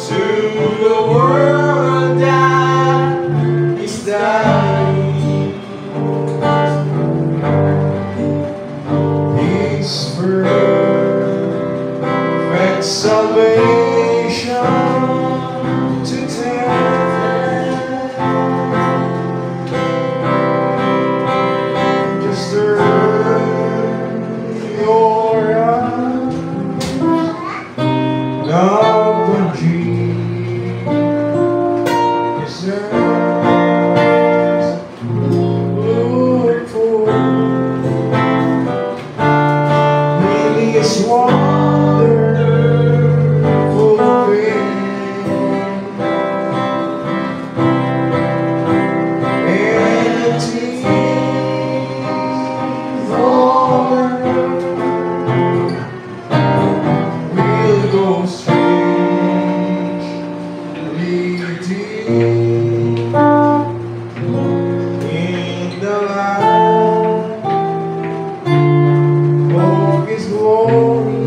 to the world that is dying. His perfect salvation to tell, just turn your eyes now when Jesus look for really is wonderful grace, and it is over. We'll go strangely deep in the light of His glory.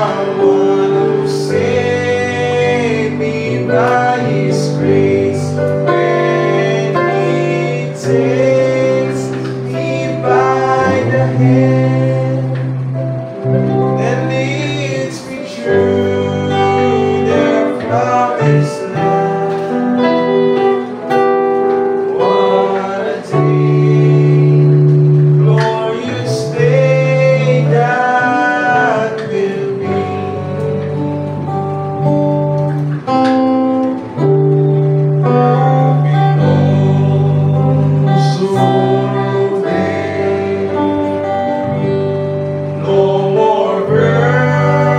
one who saved me by His grace. When He takes me by the hand and leads me through the promised land. What a day, glorious day that will be. No more burden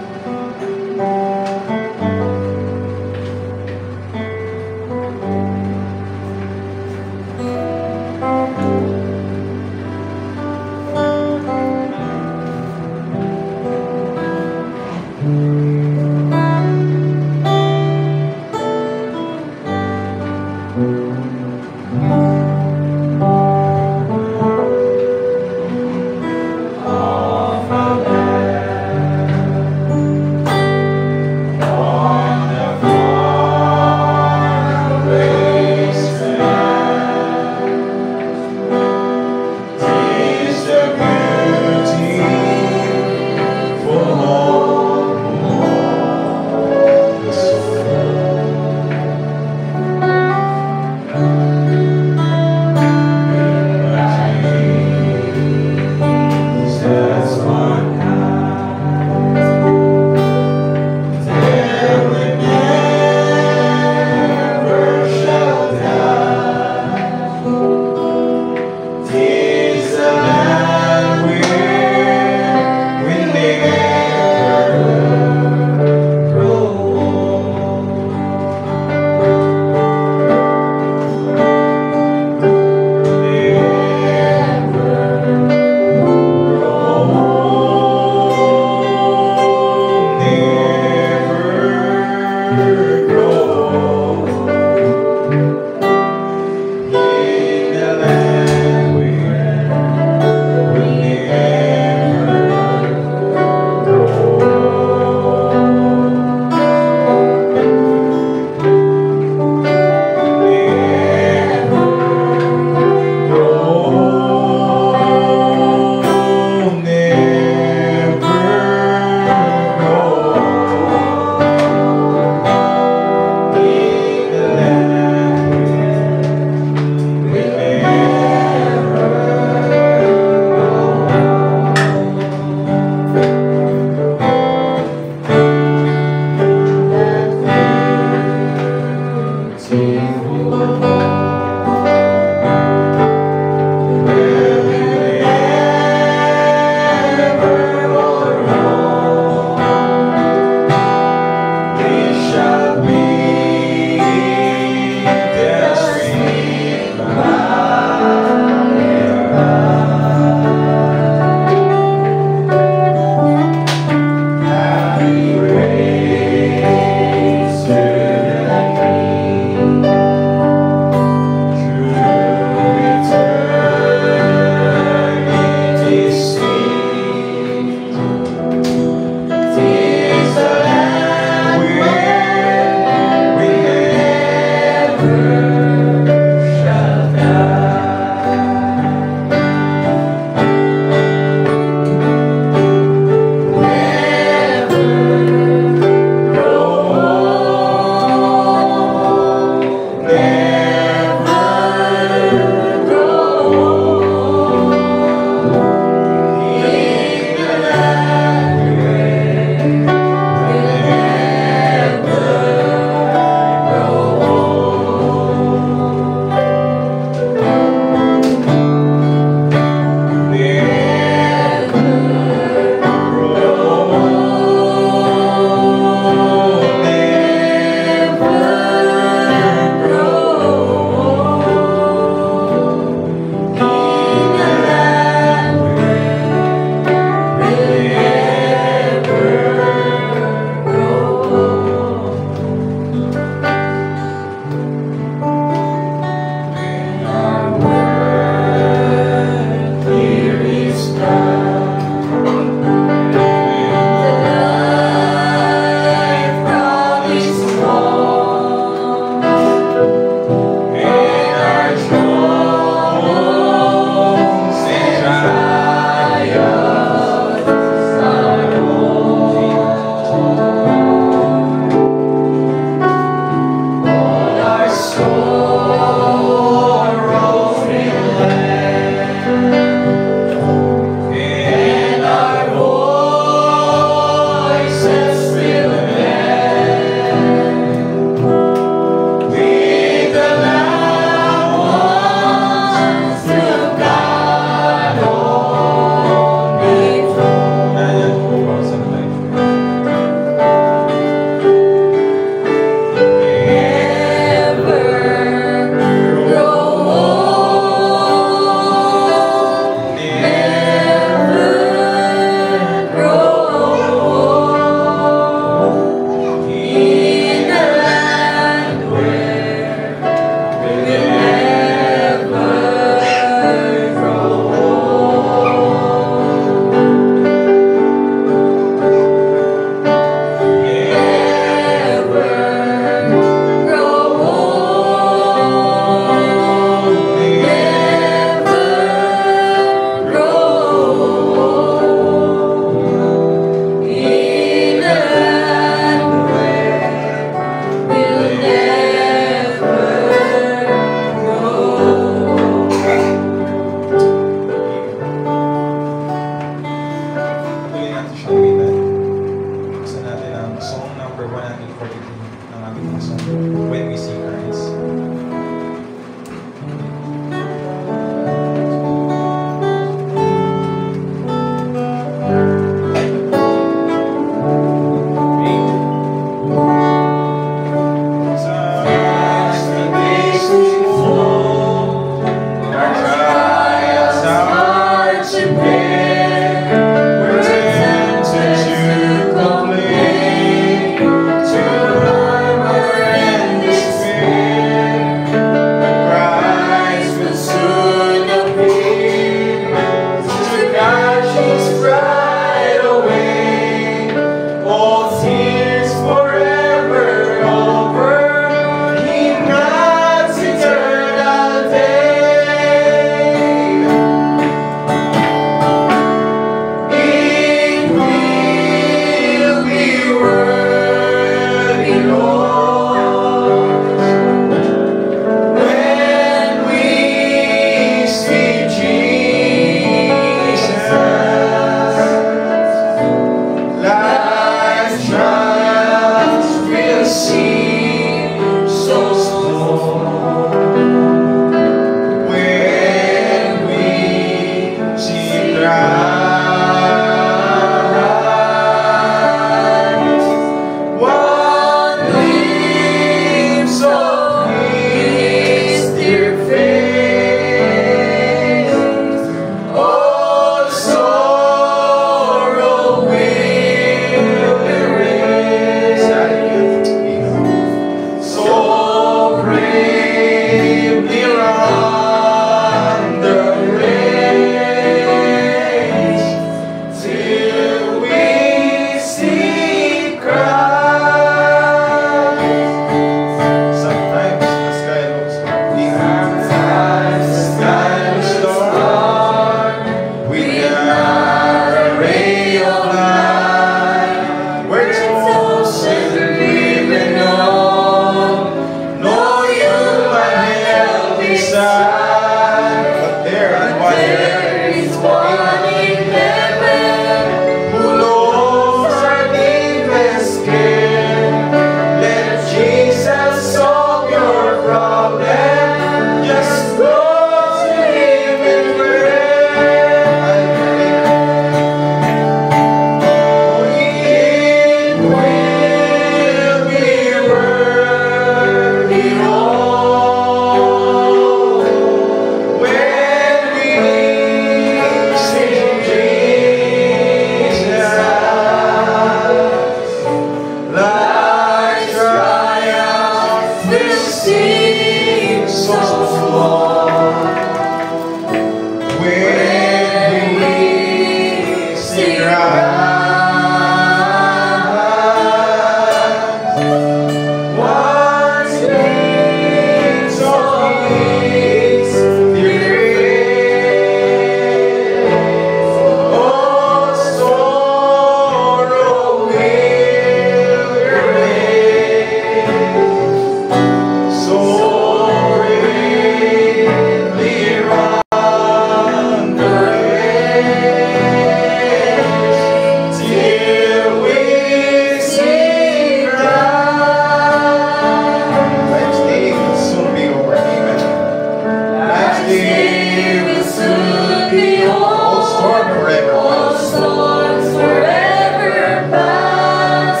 storm forever all pass. storms forever pass.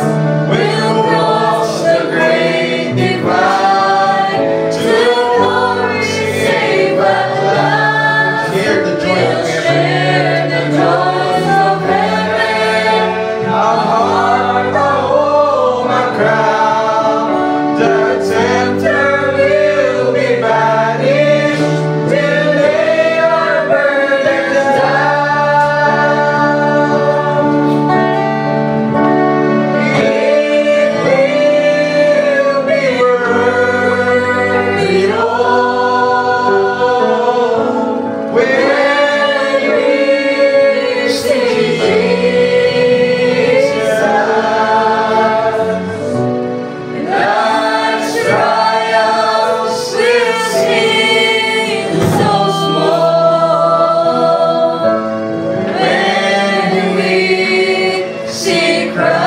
We'll cross the great divide to glory safe at last. Share the joy We'll of heaven. share the joys of heaven. Our heart, our home, our crown. The tempter will be banished till they are burdens down. It will be worth it all when we see Jesus. Life's trials will seem so small when we see Christ.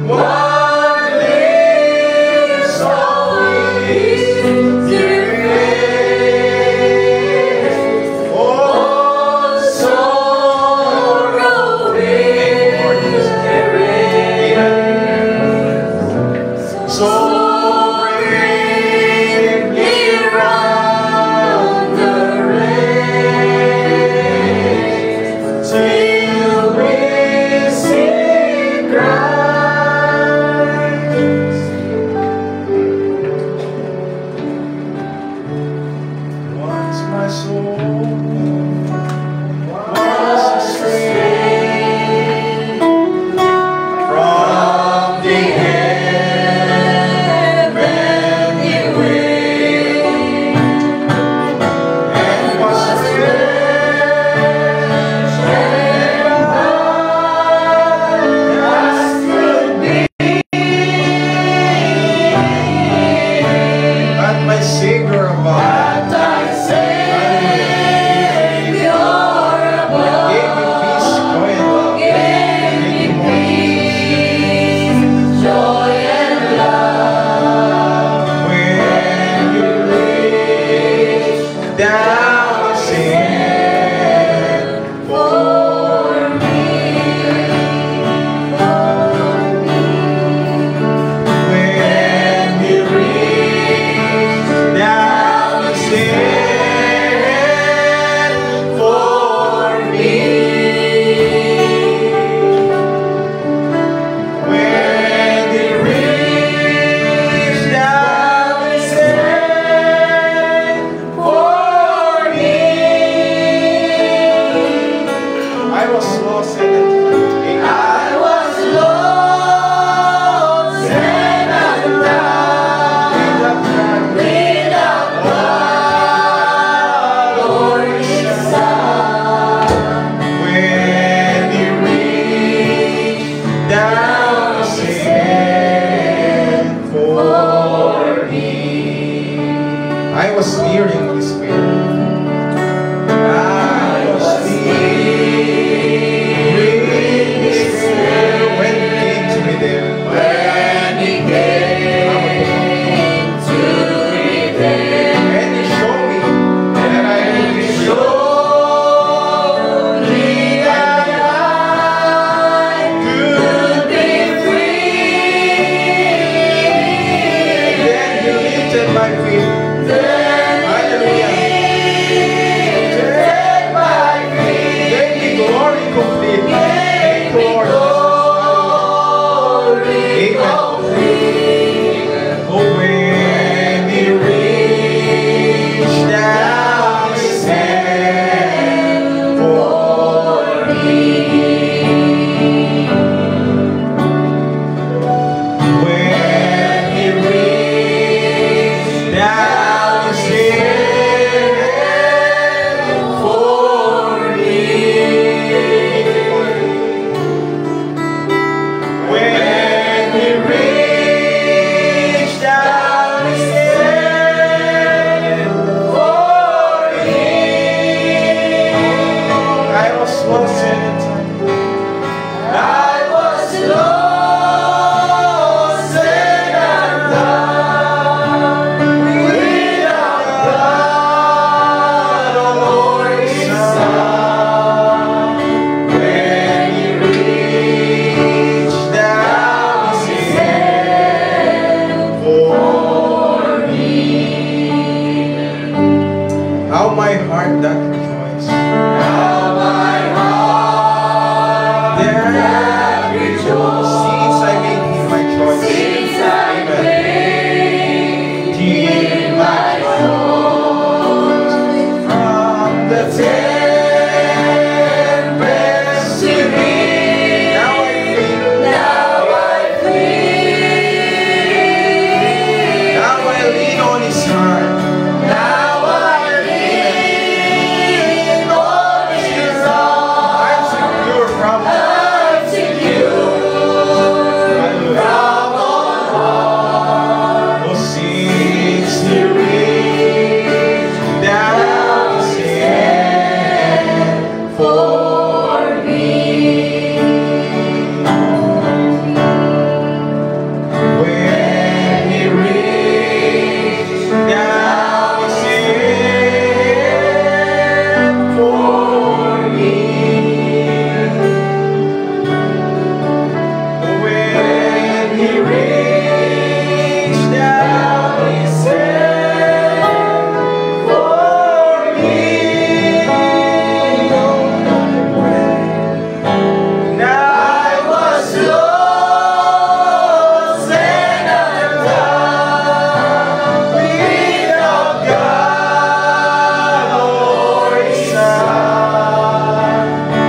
What lives always dear grace, all sorrow is erased. So bravely run the race till we see Christ. Once my soul was strayed from the heavenly way and was stretched as could be at my Savior above. Thy Savior above Give me peace, joy, and love. gave me peace, joy, and love. When you reach down and send For me, when you reach down and send for me. When you reach down and send for me. I was lost and I was lost and undone without God or His Son. when you reach down and send for me. I was hearing the Spirit. I was hearing the Spirit when He came to me there. When He came to me there, And He showed me that I would be showed me that I could be free. Then He lifted my feet. Then He Hallelujah. How my heart that rejoices. Now my heart that rejoices. Since I made Him my choice. Since I made Him my choice. From the tempest to me. Now I feel. Now I lean on His heart. Now I lean on His arm. I'm secure from I'm secure from all harm. Oh, since He reached down His hand For me. when He reached down His hand for me. When He reached down His hand for me. Now I was lost and undone without God or His Son.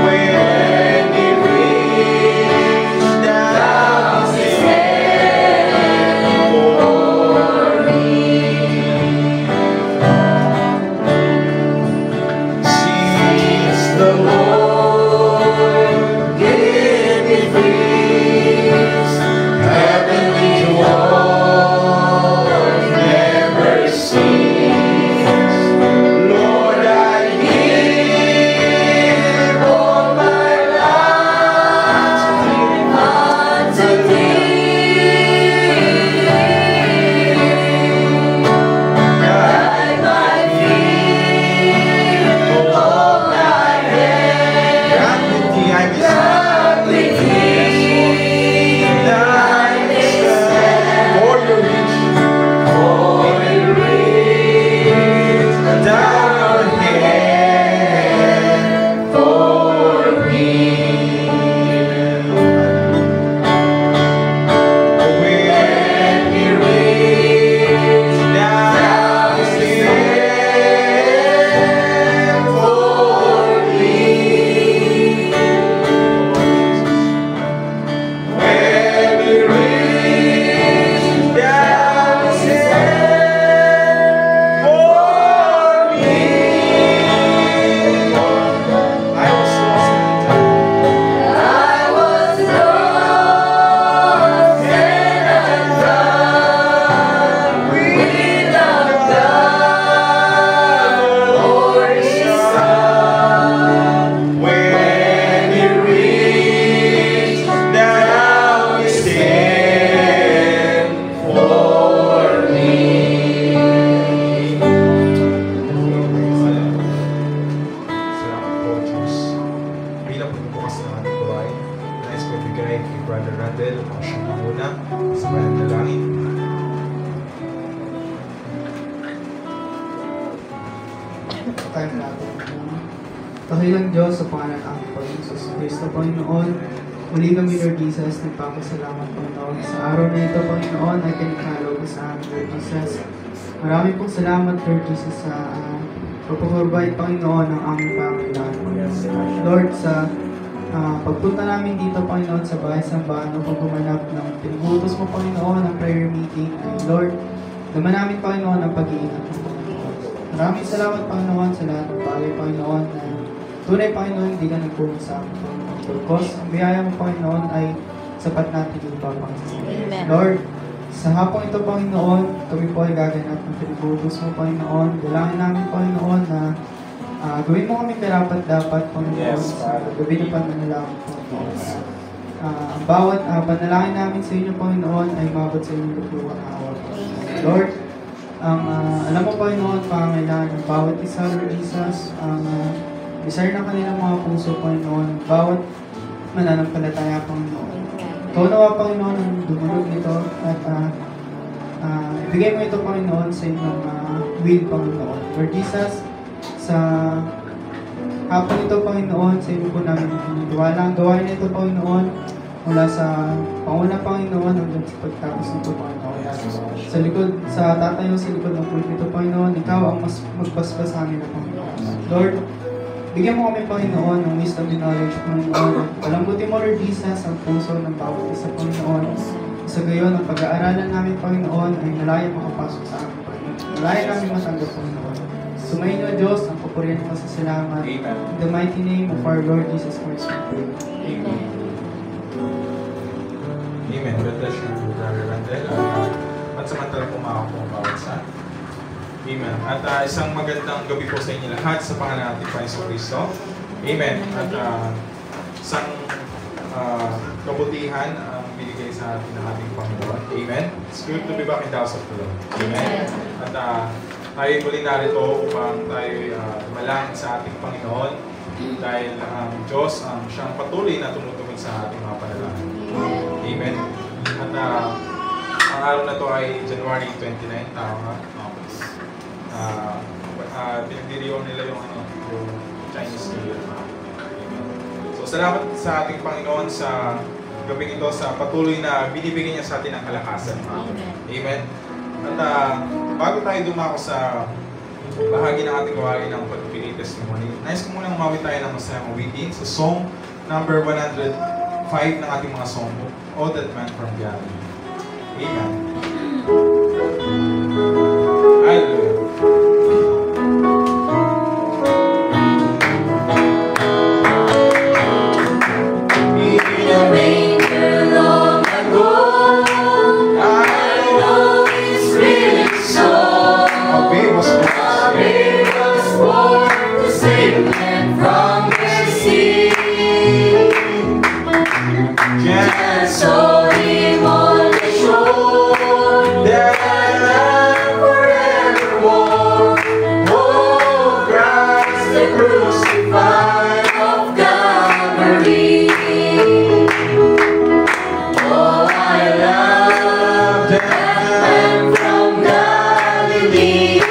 When He reached down His hand for me. Since the Lord gave me peace, heavenly joy never cease. Lord, I give all my life unto Guide my feet, hold my hand, God with Thee I may God with Thee, stand. For Your reach for you reach down Your hand for me. when He reached down His hand for me. When He reached down His hand for me. I was lost in time. I was lost and undone without God or His Son. When He reached down His hand for me. Salamat po, Diyos. Bilang pagbubukas ng ating buhay, nais ko ibigay kay Brother Randall ang siyang muna sa bayan na langit. Tayo natin. Dakilang Diyos sa pangalan ng aming Panginoon Jesus Cristo, Panginoon. Muli kami, Lord Jesus, nagpapasalamat, Panginoon. Sa araw na ito, Panginoon, ay kinikalo ko sa amin, Lord Jesus. Marami pong salamat, Lord Jesus, sa pagpaprovide, Panginoon, ng aming pangailangan. Lord, sa pagpunta namin dito, Panginoon, sa bahay sambahan upang gumanap ng pinugutos mo, Panginoon, ng prayer meeting. Ay, Lord, naman namin, Panginoon, ang pag-iingat mo, Panginoon. Maraming salamat, Panginoon, sa lahat ng bagay, Panginoon, na tunay, Panginoon, hindi ka nagpunan sa amin, Panginoon. Because ang biyaya mo, Panginoon, ay sapat natin dito, Panginoon. Amen. Lord, sa hapong ito, Panginoon, kami po ay gaganap ng pinugutos mo, Panginoon. Dalangin namin, Panginoon, na gawin mo kami karapat-dapat, Panginoon, Yes, sa Father. gabi ng pananalangin, Panginoon. Ang bawat panalangin namin sa inyo, Panginoon, ay mabot sa inyong lupluwang awa. Lord, ang alam mo, Panginoon, pangangailangan ng bawat isa, Lord Jesus, ang desire ng kanilang mga puso, Panginoon, bawat mananampalataya, Panginoon. Ikaw nawa, Panginoon, ang dumulog nito at ibigay mo ito, Panginoon, sa inyong will, Panginoon. Lord Jesus, sa hapon ito, Panginoon, sa inyo po namin iniwala. Ang gawain nito, Panginoon, mula sa panguna, Panginoon, hanggang sa pagtapos nito, Panginoon. Sa likod, sa tatayo sa likod ng pulpito nito, Panginoon, ikaw ang mas magbasbas sa amin, Panginoon. Lord, bigyan mo kami, Panginoon, ng wisdom and knowledge, Panginoon. Palambutin mo, Lord Jesus, ang puso ng bawat isa, Panginoon. Sa gayon, ang pag-aaralan namin, Panginoon, ay malaya makapasok sa amin, Panginoon. Malaya namin matanggap, Panginoon. Sumayin niyo, Diyos, ang papurihan ng pasasalamat. Amen. In the mighty name of our Lord Jesus Christ, we pray. Amen. Amen. God bless you, Brother Randel. At samantala pumako po ang bawat sa. Amen. At isang magandang gabi po sa inyo lahat sa pangalan natin Panginoon Kristo. Amen. At isang kabutihan ang binigay sa atin ng ating Panginoon. Amen. It's good to be back in the house of the Lord. Amen. At tayo muli narito upang tayo malangin sa ating Panginoon dahil ang Diyos siyang patuloy na tumutugod sa ating mga panalangin. Amen. At ang araw na to ay January 29, tama. Pinagdiriwang nila yung Chinese New Year. So salamat sa ating Panginoon sa gabing ito, sa patuloy na binibigyan niya sa atin ang kalakasan. Amen. At bago tayo dumako sa bahagi ng ating gawain ng pagpili testimony, nais ko munang umawit tayo ng masayang awitin sa song number 105 ng ating mga songbook, O That Man From Galilee. Amen. Hallelujah. So he on the shore that forevermore. Oh, Christ the crucified of Calvary. Oh, I love that man from Galilee.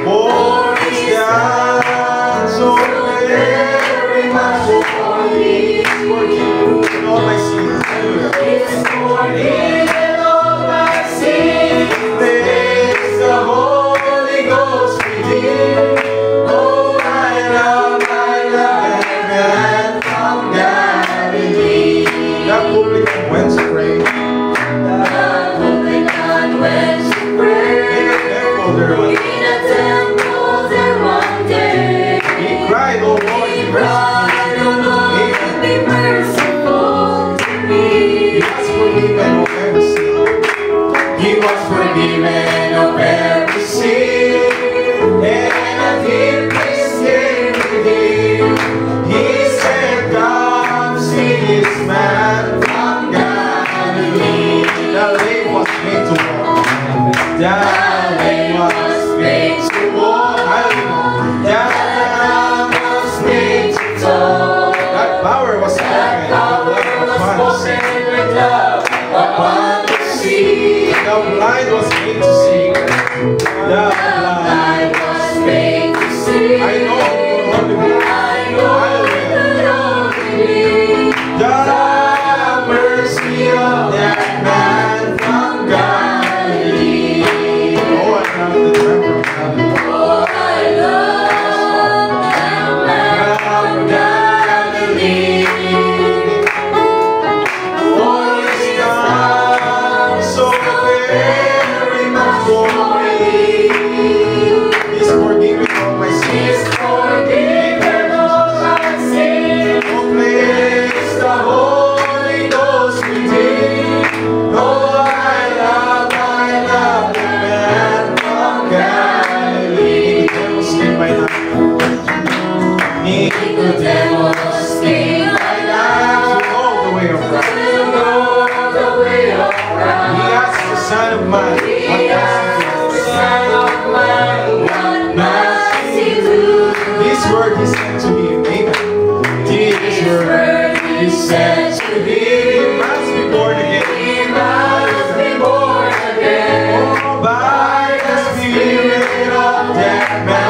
For he's done so very much for me. All my sins. It's forgiven all my sins. Praise the Holy Ghost within. Oh, I love that man from Galilee. The publican went to pray. The publican went to pray. In the temple there one day. He cried, "Oh Lord, He be cried, "Oh Lord, be merciful to me." He was forgiven of every sin. And a deep peace came within. He said, "Come see this man from Galilee." The lame was made to walk. The lame was made to walk. The lame was made to talk. That power was spoken. With love upon the sea. The blind was made to see. The blind was made to see. I know it could only be. I know it could only be The mercy of that man from Galilee. Oh, I love the man from Galilee. Oh, I love that man from Galilee. Oh, he's done so very much for me. He's forgiven all my He's sins. forgiven all my sins. Oh, praise The Holy Ghost within. oh, I love the man from Galilee. Nicodemus came by night. Nicodemus came by night To know the way of right. to know the way of He right. asked the Son of Man, He what asked the does he Son of Man, what must he do? do? This word he sent to him. Amen. This word he sent to him. He must be born again. He must be born again. Oh, by the Spirit of that man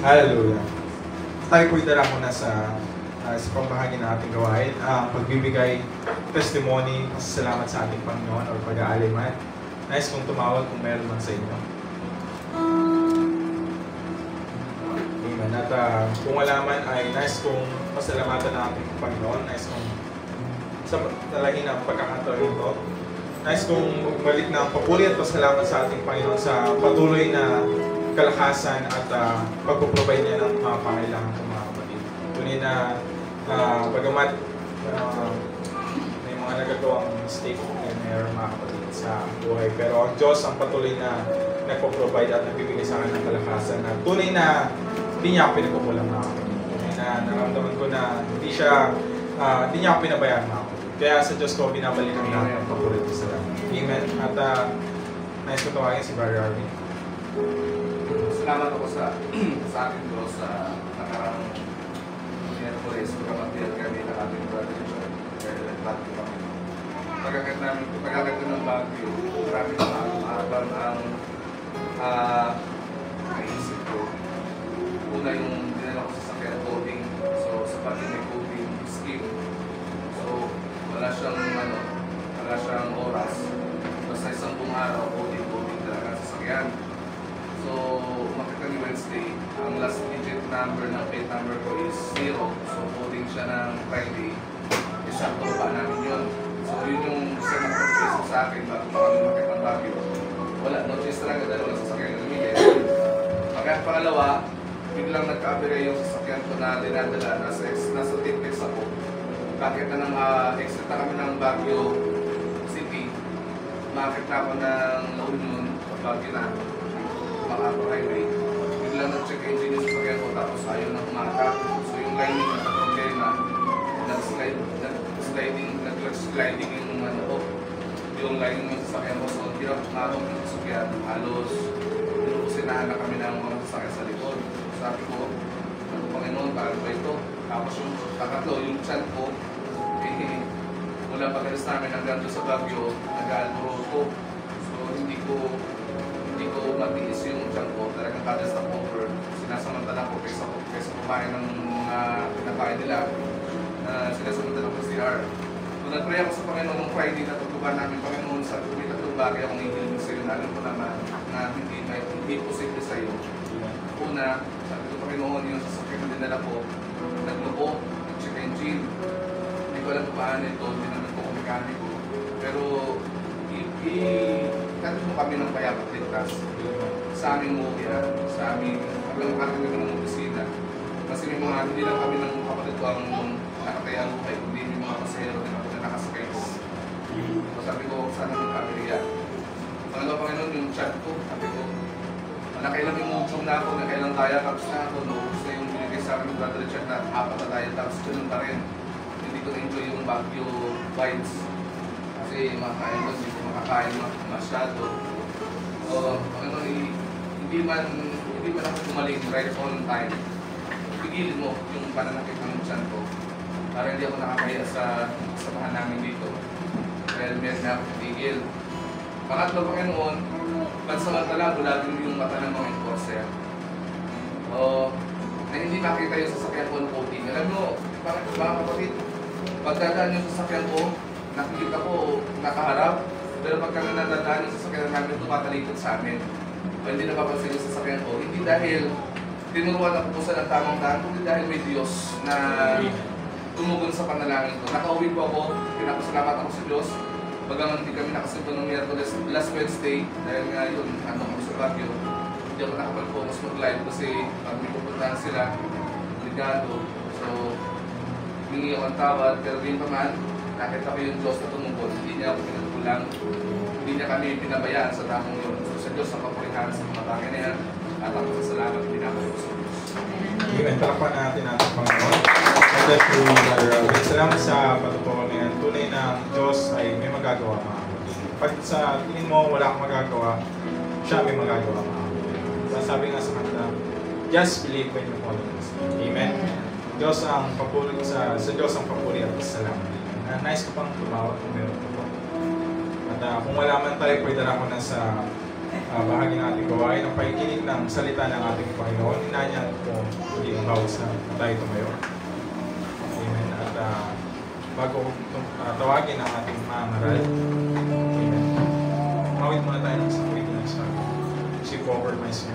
Hallelujah. Tayo po'y dala muna sa pambahagi ng ating gawain, ang pagbibigay testimony, pasasalamat sa ating Panginoon o pag-aalay man. Nice kung tumawag kung meron man sa inyo. Amen. At kung wala man ay nice kung pasalamatan ng ating Panginoon. Nice kung sa talahin ng pagkakataon ito. Nice kung balik ng papuri at pasalamat sa ating Panginoon sa patuloy na kalakasan at pagpuprovide niya ng mga pangailangan ng mga kapatid. Tunay na bagamat may mga nagagawang mistake ay mayroon mga kapatid sa buhay. Pero ang Diyos ang patuloy na nagpo-provide at nagbibigay sa akin ng kalakasan na tunay na hindi niya ako pinagkukulang mga kapatid. Tunay na naramdaman ko na hindi niya ako pinabayaan mga kapatid. Kaya sa Diyos ko binabalikan namin ang paborito sa lahat. Amen. At nice ko tawagin si Brother Arvin. Salamat ako sa ating Diyos sa nakarang Miyerkules, pagkamatiyat kami ng ating brother Richard. Kaya nagpati kami. Pagkakat ng Baguio, maraming maabang ang naisip ko. Una yung dinala ko sa sakyan coding. So, sa pati may coding scheme. So, wala siyang oras. Basta isang buong araw, coding talaga sa sakyan. So, makita ni Wednesday, ang last digit number ng plate number ko is 0. So, coding siya ng Friday. Isang ba namin yun. So, yun yung isa na pag-isip sa akin bago pa kami makita ng Baguio. Wala, no choice talaga dahil wala sasakyan ng Miguel. Pangalawa, biglang nagka-abire yung sasakyan ko na dinadala. Nasa Tiplex ako. Bakit na exit na kami ng Baguio City. Makit na ako ng La Union, Baguio na. Makapag highway. Biglang nag-check engine yung sasakyan ko tapos ayaw na kumakap. So yung lining na problema, nag-sliding yung yung lining ng sasakyan ko. So hirap kumakap yung sasakyan. Halos sinaan na kami ng mga sasakyan sa likod. Sabi ko, Panginoon, paano ba ito? Tapos yung kakatlo, yung chan ko, mula pag-alis namin hanggang doon sa Baguio, nag-alburoto. So hindi ko matiis yung chan ko, talagang kada stopover, sinasamantala ko kaysa kumain ng mga pinakain nila, sinasamantala ko sa CR. Kung nag-pray ako sa Panginoon nung Friday na pagkuba namin, Panginoon, sa may tatlong bagay akong ihiling sa iyo, na alam ko naman na hindi posible sa iyo. Una, sabi ko, Panginoon, yung sasakyan na dinala ko, nagloko, nag-check engine. Hindi ko alam kung paano ito, hindi naman ko mekaniko. Pero, kanit mo kami ng payapat ligtas sa aming mobya, sa aming hanggang makarating kami ng opisina. Kasi may mga, hindi lang kami ng kapatid ko ang nakataya ang buhay, kundi may mga pasahero din ako na nakasakay ko. So sabi ko, sana magkakariya. Pangalawa, Panginoon, yung chat ko, sabi ko, nakailang emotion na ako, nakailang kaya caps na ako, naubos na yung binigay sa akin ng Brother Richard na 4 na diet caps, ganun pa rin. Hindi ko na-enjoy yung Baguio vibes. Kasi makakain ko, hindi ko makakain masyado. So, hindi man ako gumaling right on time. Pigilin mo yung pananakit ng chan ko para hindi ako nakakaya sa samahan namin dito. Dahil meron na ako tigil. Pangatlo, Panginoon, pansamantala, bulagin yung mata ng mga enforcer. Na hindi makita yung sasakyan ko ng coating. Alam mo, mga kapatid, pagdadaan yung sasakyan ko, nakikita ko nakaharap, pero pagka nadadaan yung sasakyan namin, tumatalikod sa amin. O hindi napapansin yung sasakyan ko. Hindi dahil tinuruan ako po sa ng tamang daan, kundi dahil may Diyos na tumugon sa panalangin ko. Nakauwi po ako, pinapasalamat ako sa Diyos. Bagaman hindi kami nakasimpo ng Miyerkules last Wednesday, dahil nga yun, kami sa Baguio. Hindi ako nakapag-focus mag-live kasi pag may pupuntahan sila, ligado. So, humingi ako ang tawad, pero din pa man, nakita ko yung Diyos na tumugon. Hindi niya ako pinagkulang, hindi niya kami pinabayaan sa tamang yun. So, sa Diyos ang kapurihan sa mga bagay na yan, at ang pasalamat pinapalo sa Diyos. Amen. Talakpan natin natin Panginoon. Thank you, Brother Alvin. Salamat sa patutuwa na yan. Tunay na Diyos ay may magagawa mga kapatid. Pag sa tingin mo wala kang magagawa, siya may magagawa mga kapatid. Sabi nga sa kanta, just believe when you follow us. Amen. Diyos ang papuri sa Diyos ang papuri at salamat. Nice ko pang tumawag kung meron ko po. At kung wala man tayo, pwede na ako na sa bahagi ng ating gawain ang pakikinig ng salita ng ating Panginoon. Hinanyan po maging bawsa na tayo tumayo. Amen. At bago tawagin ang ating mga maral, amen. Mawit muna tayo ng sakit ng sabi. She covered my sin.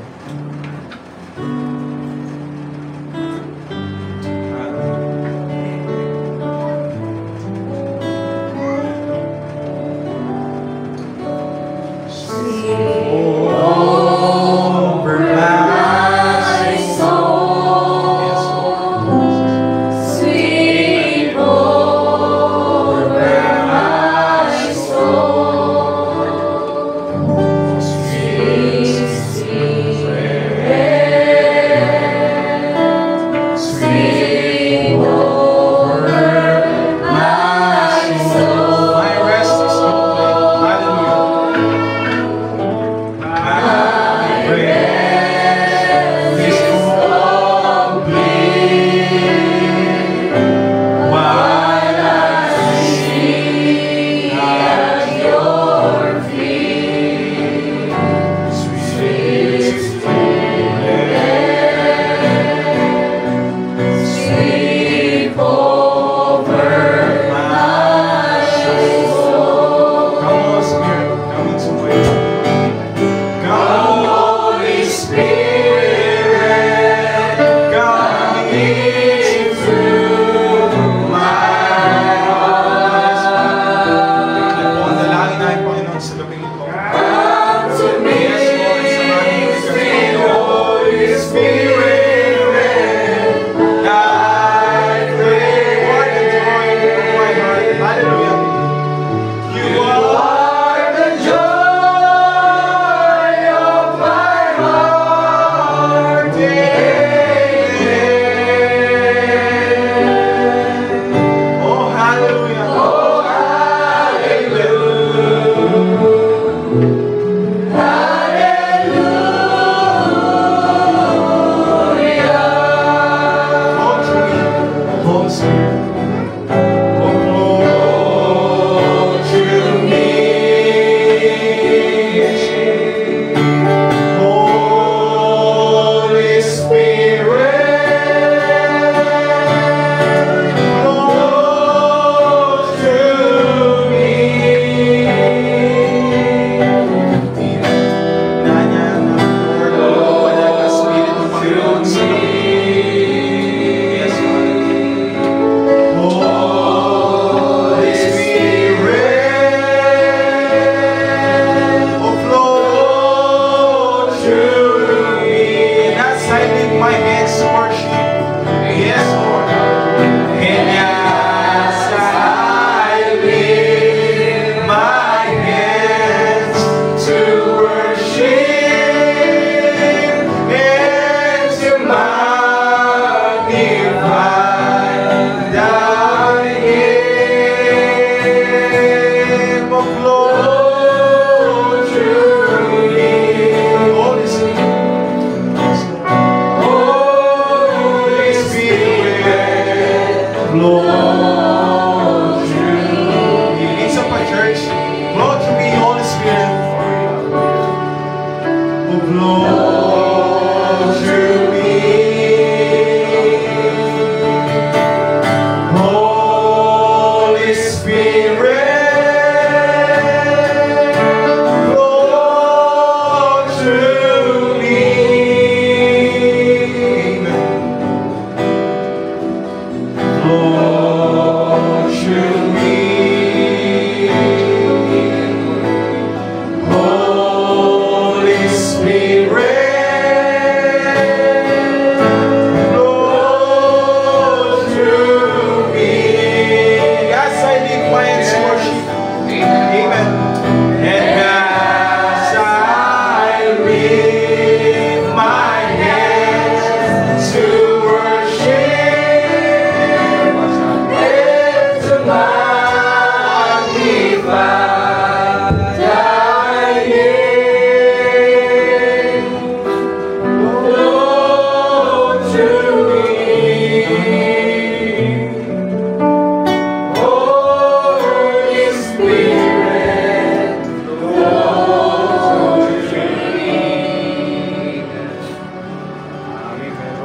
Flow through me.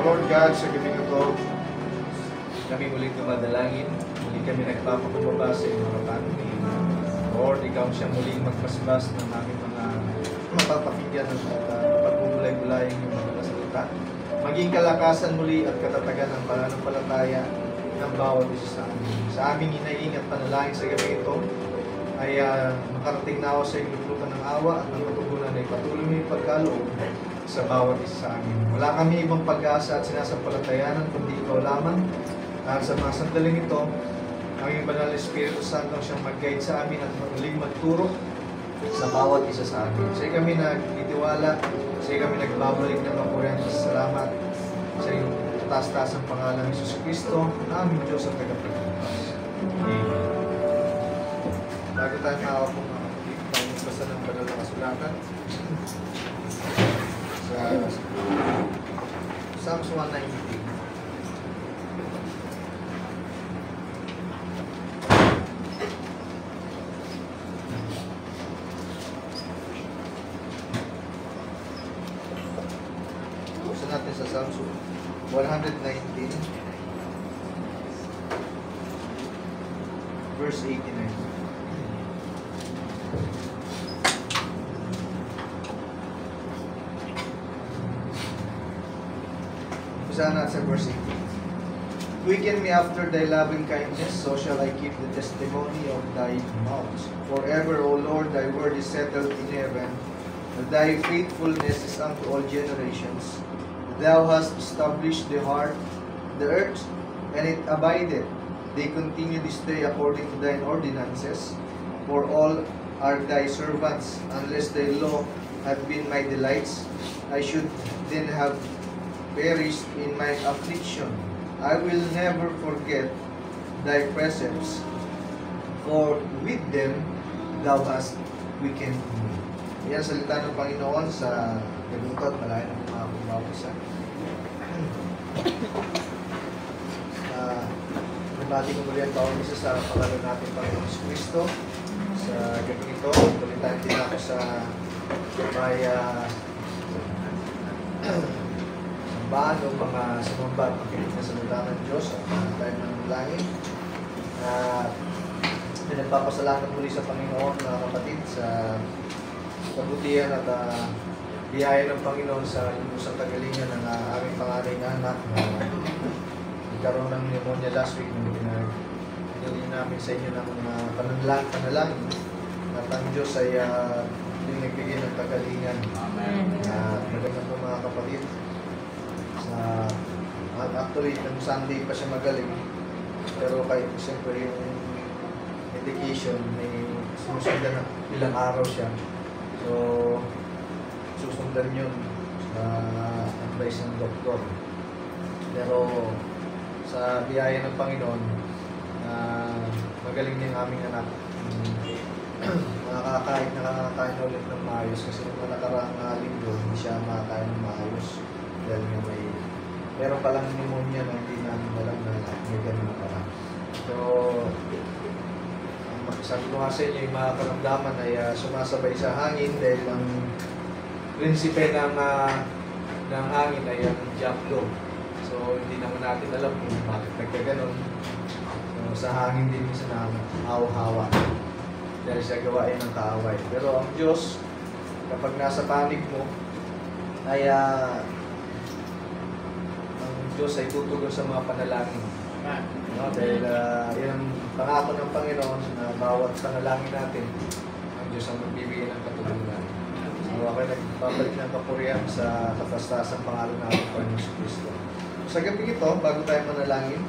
Lord God, sa gabi na to, kami muling dumadalangin, muli kami nagpapakumbaba sa iyong harapan. Lord, ikaw siyang muling magpasbas ng aming mga mapapakinggan at pagbubulay-bulay yung mga salita. Maging kalakasan muli at katatagan ng pananampalataya ng bawat isa sa amin. Sa aming hinaing at panalangin sa gabi ito, ay makarating na ako sa iyong luplutan ng awa at ng katugunan ay patuloy mo yung pagkaloob sa bawat isa sa amin. Wala kami ibang pag-asa at sinasampalatayanan kundi ikaw lamang. At sa mga sandaling ito, ang iyong banal na Espiritu Santo siyang mag-guide sa amin at muling magturo sa bawat isa sa amin. Sa iyo kami nagtitiwala, sa iyo kami nagbabalik ng kapurihan sa salamat sa iyong taas-taas ang pangalan ng Jesus Cristo, na aming Diyos at tagapagligtas. Amen. Bago tayo maawa po mga kapatid, tayo basa ng banal na kasulatan sa Psalms 119. Buksan natin sa Psalms 119 verse 89. Usahan natin sa verse 18. Quicken me after thy loving kindness, so shall I keep the testimony of thy mouth. Forever, O Lord, thy word is settled in heaven, and thy faithfulness is unto all generations. Thou hast established the earth, and it abideth. They continue this day according to thine ordinances, for all are thy servants. Unless thy law had been my delights, I should then have perished in my affliction. I will never forget thy precepts, for with them thou hast quickened me. Yan salita ng Panginoon sa galutot, malayo ng mga kumabasa. Nabati ko muli ang taong isa sa pangalan natin Panginoon Kristo. Sa gabi ito, tulitan din ako sa may sambahan o mga sumamba at makinig na salita ng Diyos at tayo ng langit. Pinagpapasalamat muli sa Panginoon mga kapatid sa kabutihan at biyaya ng Panginoon sa ilusang kagalingan ng aming panganay na anak na nagkaroon ng pneumonia last week nung pinili namin sa inyo ng panalangin at ang Diyos ay nagbigay ng kagalingan. Maganda po mga kapatid. Actually, nung Sunday pa siya magaling, pero kahit siyempre yung medication may sinusundan na ilang araw siya, so susundan yun sa advice ng doktor. Pero sa biyaya ng Panginoon, magaling din ang aming anak. Nakakain ulit ng maayos kasi nung nakaraang linggo hindi siya makakain ng maayos dahil nga meron palang pneumonia na hindi namin alam na may ganun pala. So, sabi ko nga sa inyo, yung mga karamdaman ay sumasabay sa hangin dahil ang prinsipe ng hangin ay ang jump low. So, hindi naman natin alam kung bakit nagkaganon. So, sa hangin din minsan na hawa-hawa dahil siya gawain ng kaaway. Pero ang Diyos, kapag nasa panig mo, ay Diyos ay tutugon sa mga panalangin. No? Dahil yan ang pangako ng Panginoon na bawat panalangin natin, ang Diyos ang magbibigay ng katulungan. So ako ay nagpapalik ng kapurihan sa katastasang pangalan natin ng Panginoon Kristo. So, sa gabi ito, bago tayo manalangin,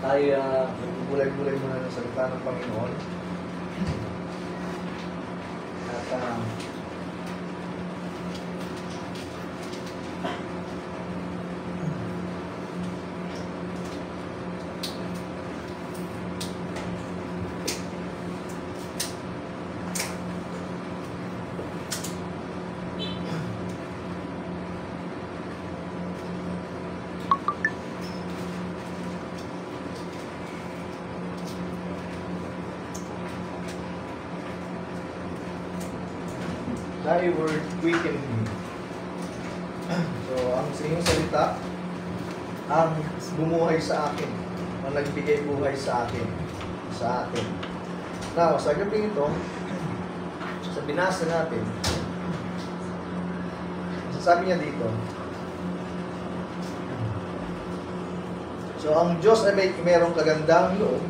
tayo magbulay-bulay muna ng salita ng Panginoon. At thy word quicken me. So, ang sa inyong salita ang bumuhay sa akin, ang nagbigay buhay sa akin, sa atin. Now, sa gabing ito, sa binasa natin, sabi niya dito, so ang Diyos ay mayroong kagandahang loob,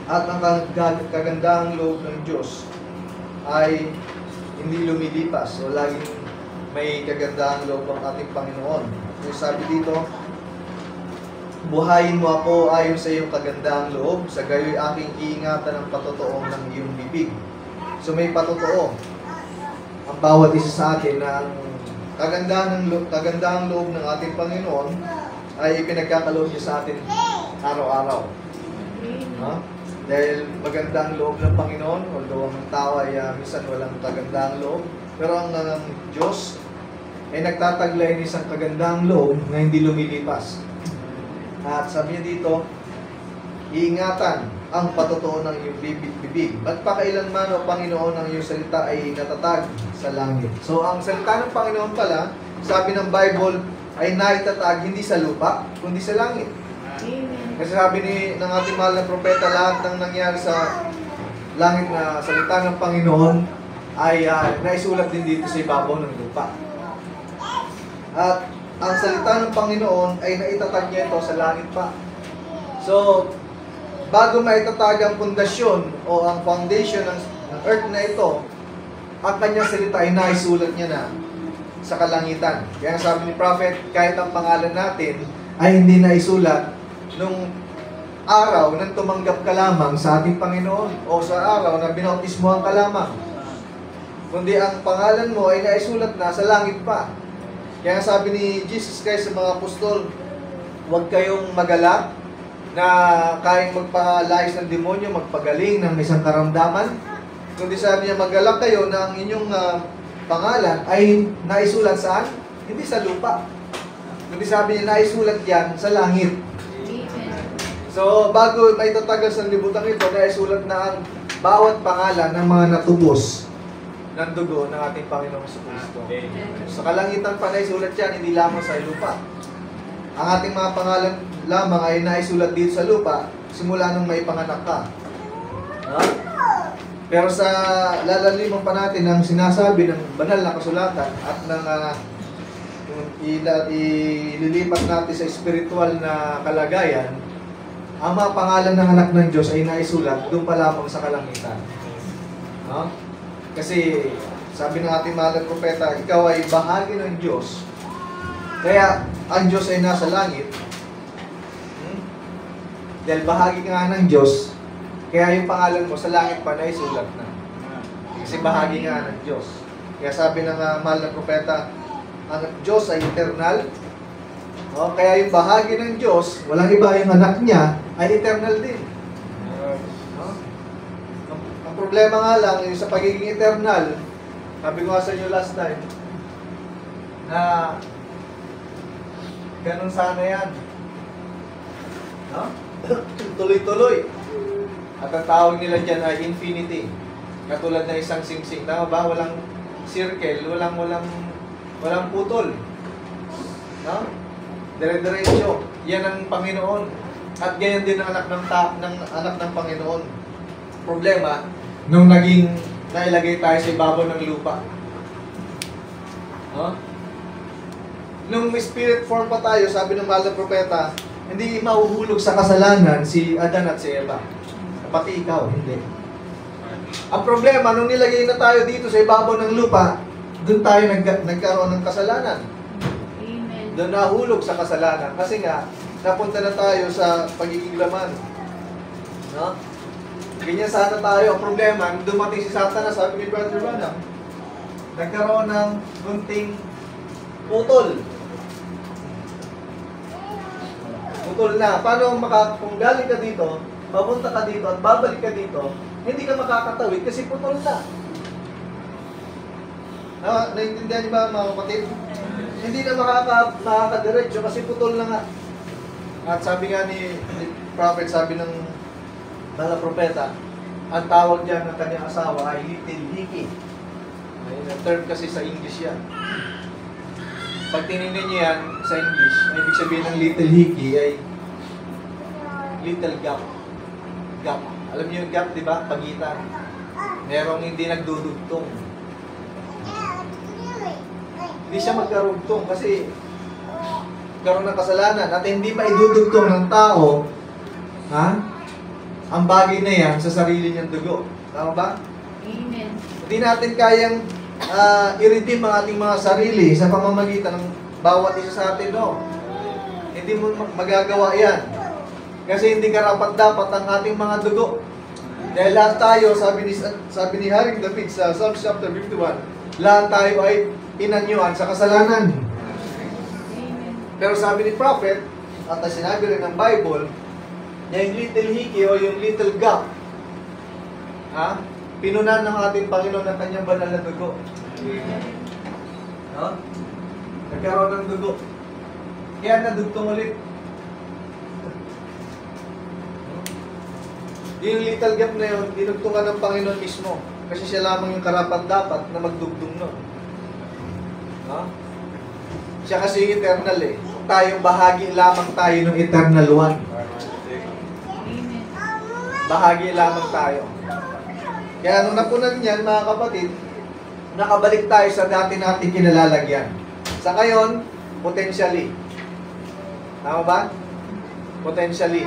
at ang kagandahang loob ng Diyos ay hindi lumilipas. So laging may kagandahang loob ang ating Panginoon. So sabi dito, buhayin mo ako ayon sa iyong kagandahang loob, sa gayo'y aking iingatan ang patotoo ng iyong bibig. So may patotoo ang bawat isa sa atin na ang kagandahang loob ng ating Panginoon ay ipinagkakaloob niya sa atin araw-araw. Dahil magandang loob ng Panginoon, although ang tao ay minsan walang kagandang loob, pero ang Diyos ay nagtataglay ng isang kagandang loob na hindi lumilipas. At sabi niya dito, iingatan ang patotoo ng iyong bibig. Magpakailanman o Panginoon ang iyong salita ay natatag sa langit. So ang salita ng Panginoon pala, sabi ng Bible, ay naitatag hindi sa lupa, kundi sa langit. Kasi sabi ng ating mahal na propeta, lahat ng nangyari sa langit na salita ng Panginoon ay naisulat din dito sa ibabaw ng lupa. At ang salita ng Panginoon ay naitatag niya ito sa langit pa. So, bago maitatag ang pundasyon o ang foundation ng earth na ito, ang kanyang salita ay naisulat niya na sa kalangitan. Kaya sabi ni Prophet, kahit ang pangalan natin ay hindi naisulat nung araw nang tumanggap ka lamang sa ating Panginoon o sa araw na binautismohan ka lamang, kundi ang pangalan mo ay naisulat na sa langit pa. Kaya sabi ni Jesus Christ sa mga apostol, huwag kayong magalak na kayang magpalayas ng demonyo, magpagaling ng isang karamdaman, kundi sabi niya, magalak kayo na ang inyong pangalan ay naisulat saan? Hindi sa lupa, kundi sabi niya naisulat yan sa langit. So, bago may tatagas ng libutan ito, naisulat na ang bawat pangalan ng mga natubos ng dugo ng ating Panginoong Kristo. Sa kalangitan pa naisulat yan, hindi lamang sa lupa. Ang ating mga pangalan lamang ay naisulat dito sa lupa, simula nung may panganak ka. Pero sa lalaliman pa natin ang sinasabi ng banal na kasulatan at ng ililipat natin sa spiritual na kalagayan, ang mga pangalan ng anak ng Diyos ay naisulat doon pa lamang sa kalangitan. Kasi sabi ng ating mahal na propeta, ikaw ay bahagi ng Diyos. Kaya ang Diyos ay nasa langit. Dahil bahagi nga ng Diyos, kaya yung pangalan mo sa langit pa naisulat na. Kasi bahagi nga ng Diyos. Kaya sabi ng mahal na propeta, ang Diyos ay eternal. Kaya yung bahagi ng Diyos, walang iba yung anak niya, ay eternal din. Ang problema nga lang, yung sa pagiging eternal, sabi ko nga sa inyo last time, na ganun sana yan. Tuloy-tuloy. At ang tawag nila dyan ay infinity. Katulad na isang singsing. Tama ba? Walang circle, walang putol. Dire-diretso. Yan ang Panginoon. At ganyan din ang anak ng Panginoon. Problema, nung naging nailagay tayo sa ibabaw ng lupa. Nung may spirit form pa tayo, sabi ng mahal na propeta, hindi mahuhulog sa kasalanan si Adan at si Eva. Pati ikaw, hindi. Ang problema, nung nilagay na tayo dito sa ibabaw ng lupa, doon tayo nagkaroon ng kasalanan. Doon nahulog sa kasalanan. Kasi nga, napunta na tayo sa pagiging laman. Ganyan sana tayo. Ang problema, dumating si Satanas, sabi ni Brother Branham, nagkaroon ng gunting putol. Putol na. Paano kung galing ka dito, papunta ka dito at babalik ka dito, hindi ka makakatawid kasi putol na. Naintindihan niyo ba mga kapatid? Hindi na makakadiretso kasi putol na nga. At sabi nga ni Prophet, sabi ng Bala Propeta, ang tawag dyan ng kanyang asawa ay little hickey. Ayun ang term kasi sa English yan. pag tinignan niyo yan sa English, ang ibig sabihin ng little hickey ay little gap. Gap. Alam niyo yung gap, di ba? Pagitan. Merong hindi nagdudugtong. Hindi siya magkarugtong kasi karoon ng kasalanan at hindi pa idudugtong ng tao, ha? Ang bagay na yan sa sarili niyang dugo. Tama ba? Amen. Hindi natin kayang i-redeem ang ating mga sarili sa pamamagitan ng bawat isa sa atin, no? Hindi mo magagawa yan. Kasi hindi karapat-dapat ang ating mga dugo. Dahil lahat tayo, sabi ni Haring David sa Psalm chapter 51, lahat tayo ay inanyuan sa kasalanan. Amen. Pero sabi ni Prophet, at sinabi rin ng Bible, na yung little hickey o yung little gap, ha? Pinunan ng ating Panginoon ng kanyang banal na dugo. No? Nagkaroon ng dugo. Kaya nadugtong ulit. Yung little gap na yun, dinugtungan ng Panginoon mismo. Kasi siya lamang yung karapat-dapat na magdugtong nun. No? Siya kasi yung eternal eh. Tayong bahagi lamang tayo ng eternal one. Amen. Bahagi lamang tayo. Kaya nung napunan niyan, mga kapatid, nakabalik tayo sa dati natin kinalalagyan. Sa ngayon, potentially. Tama ba? Potentially.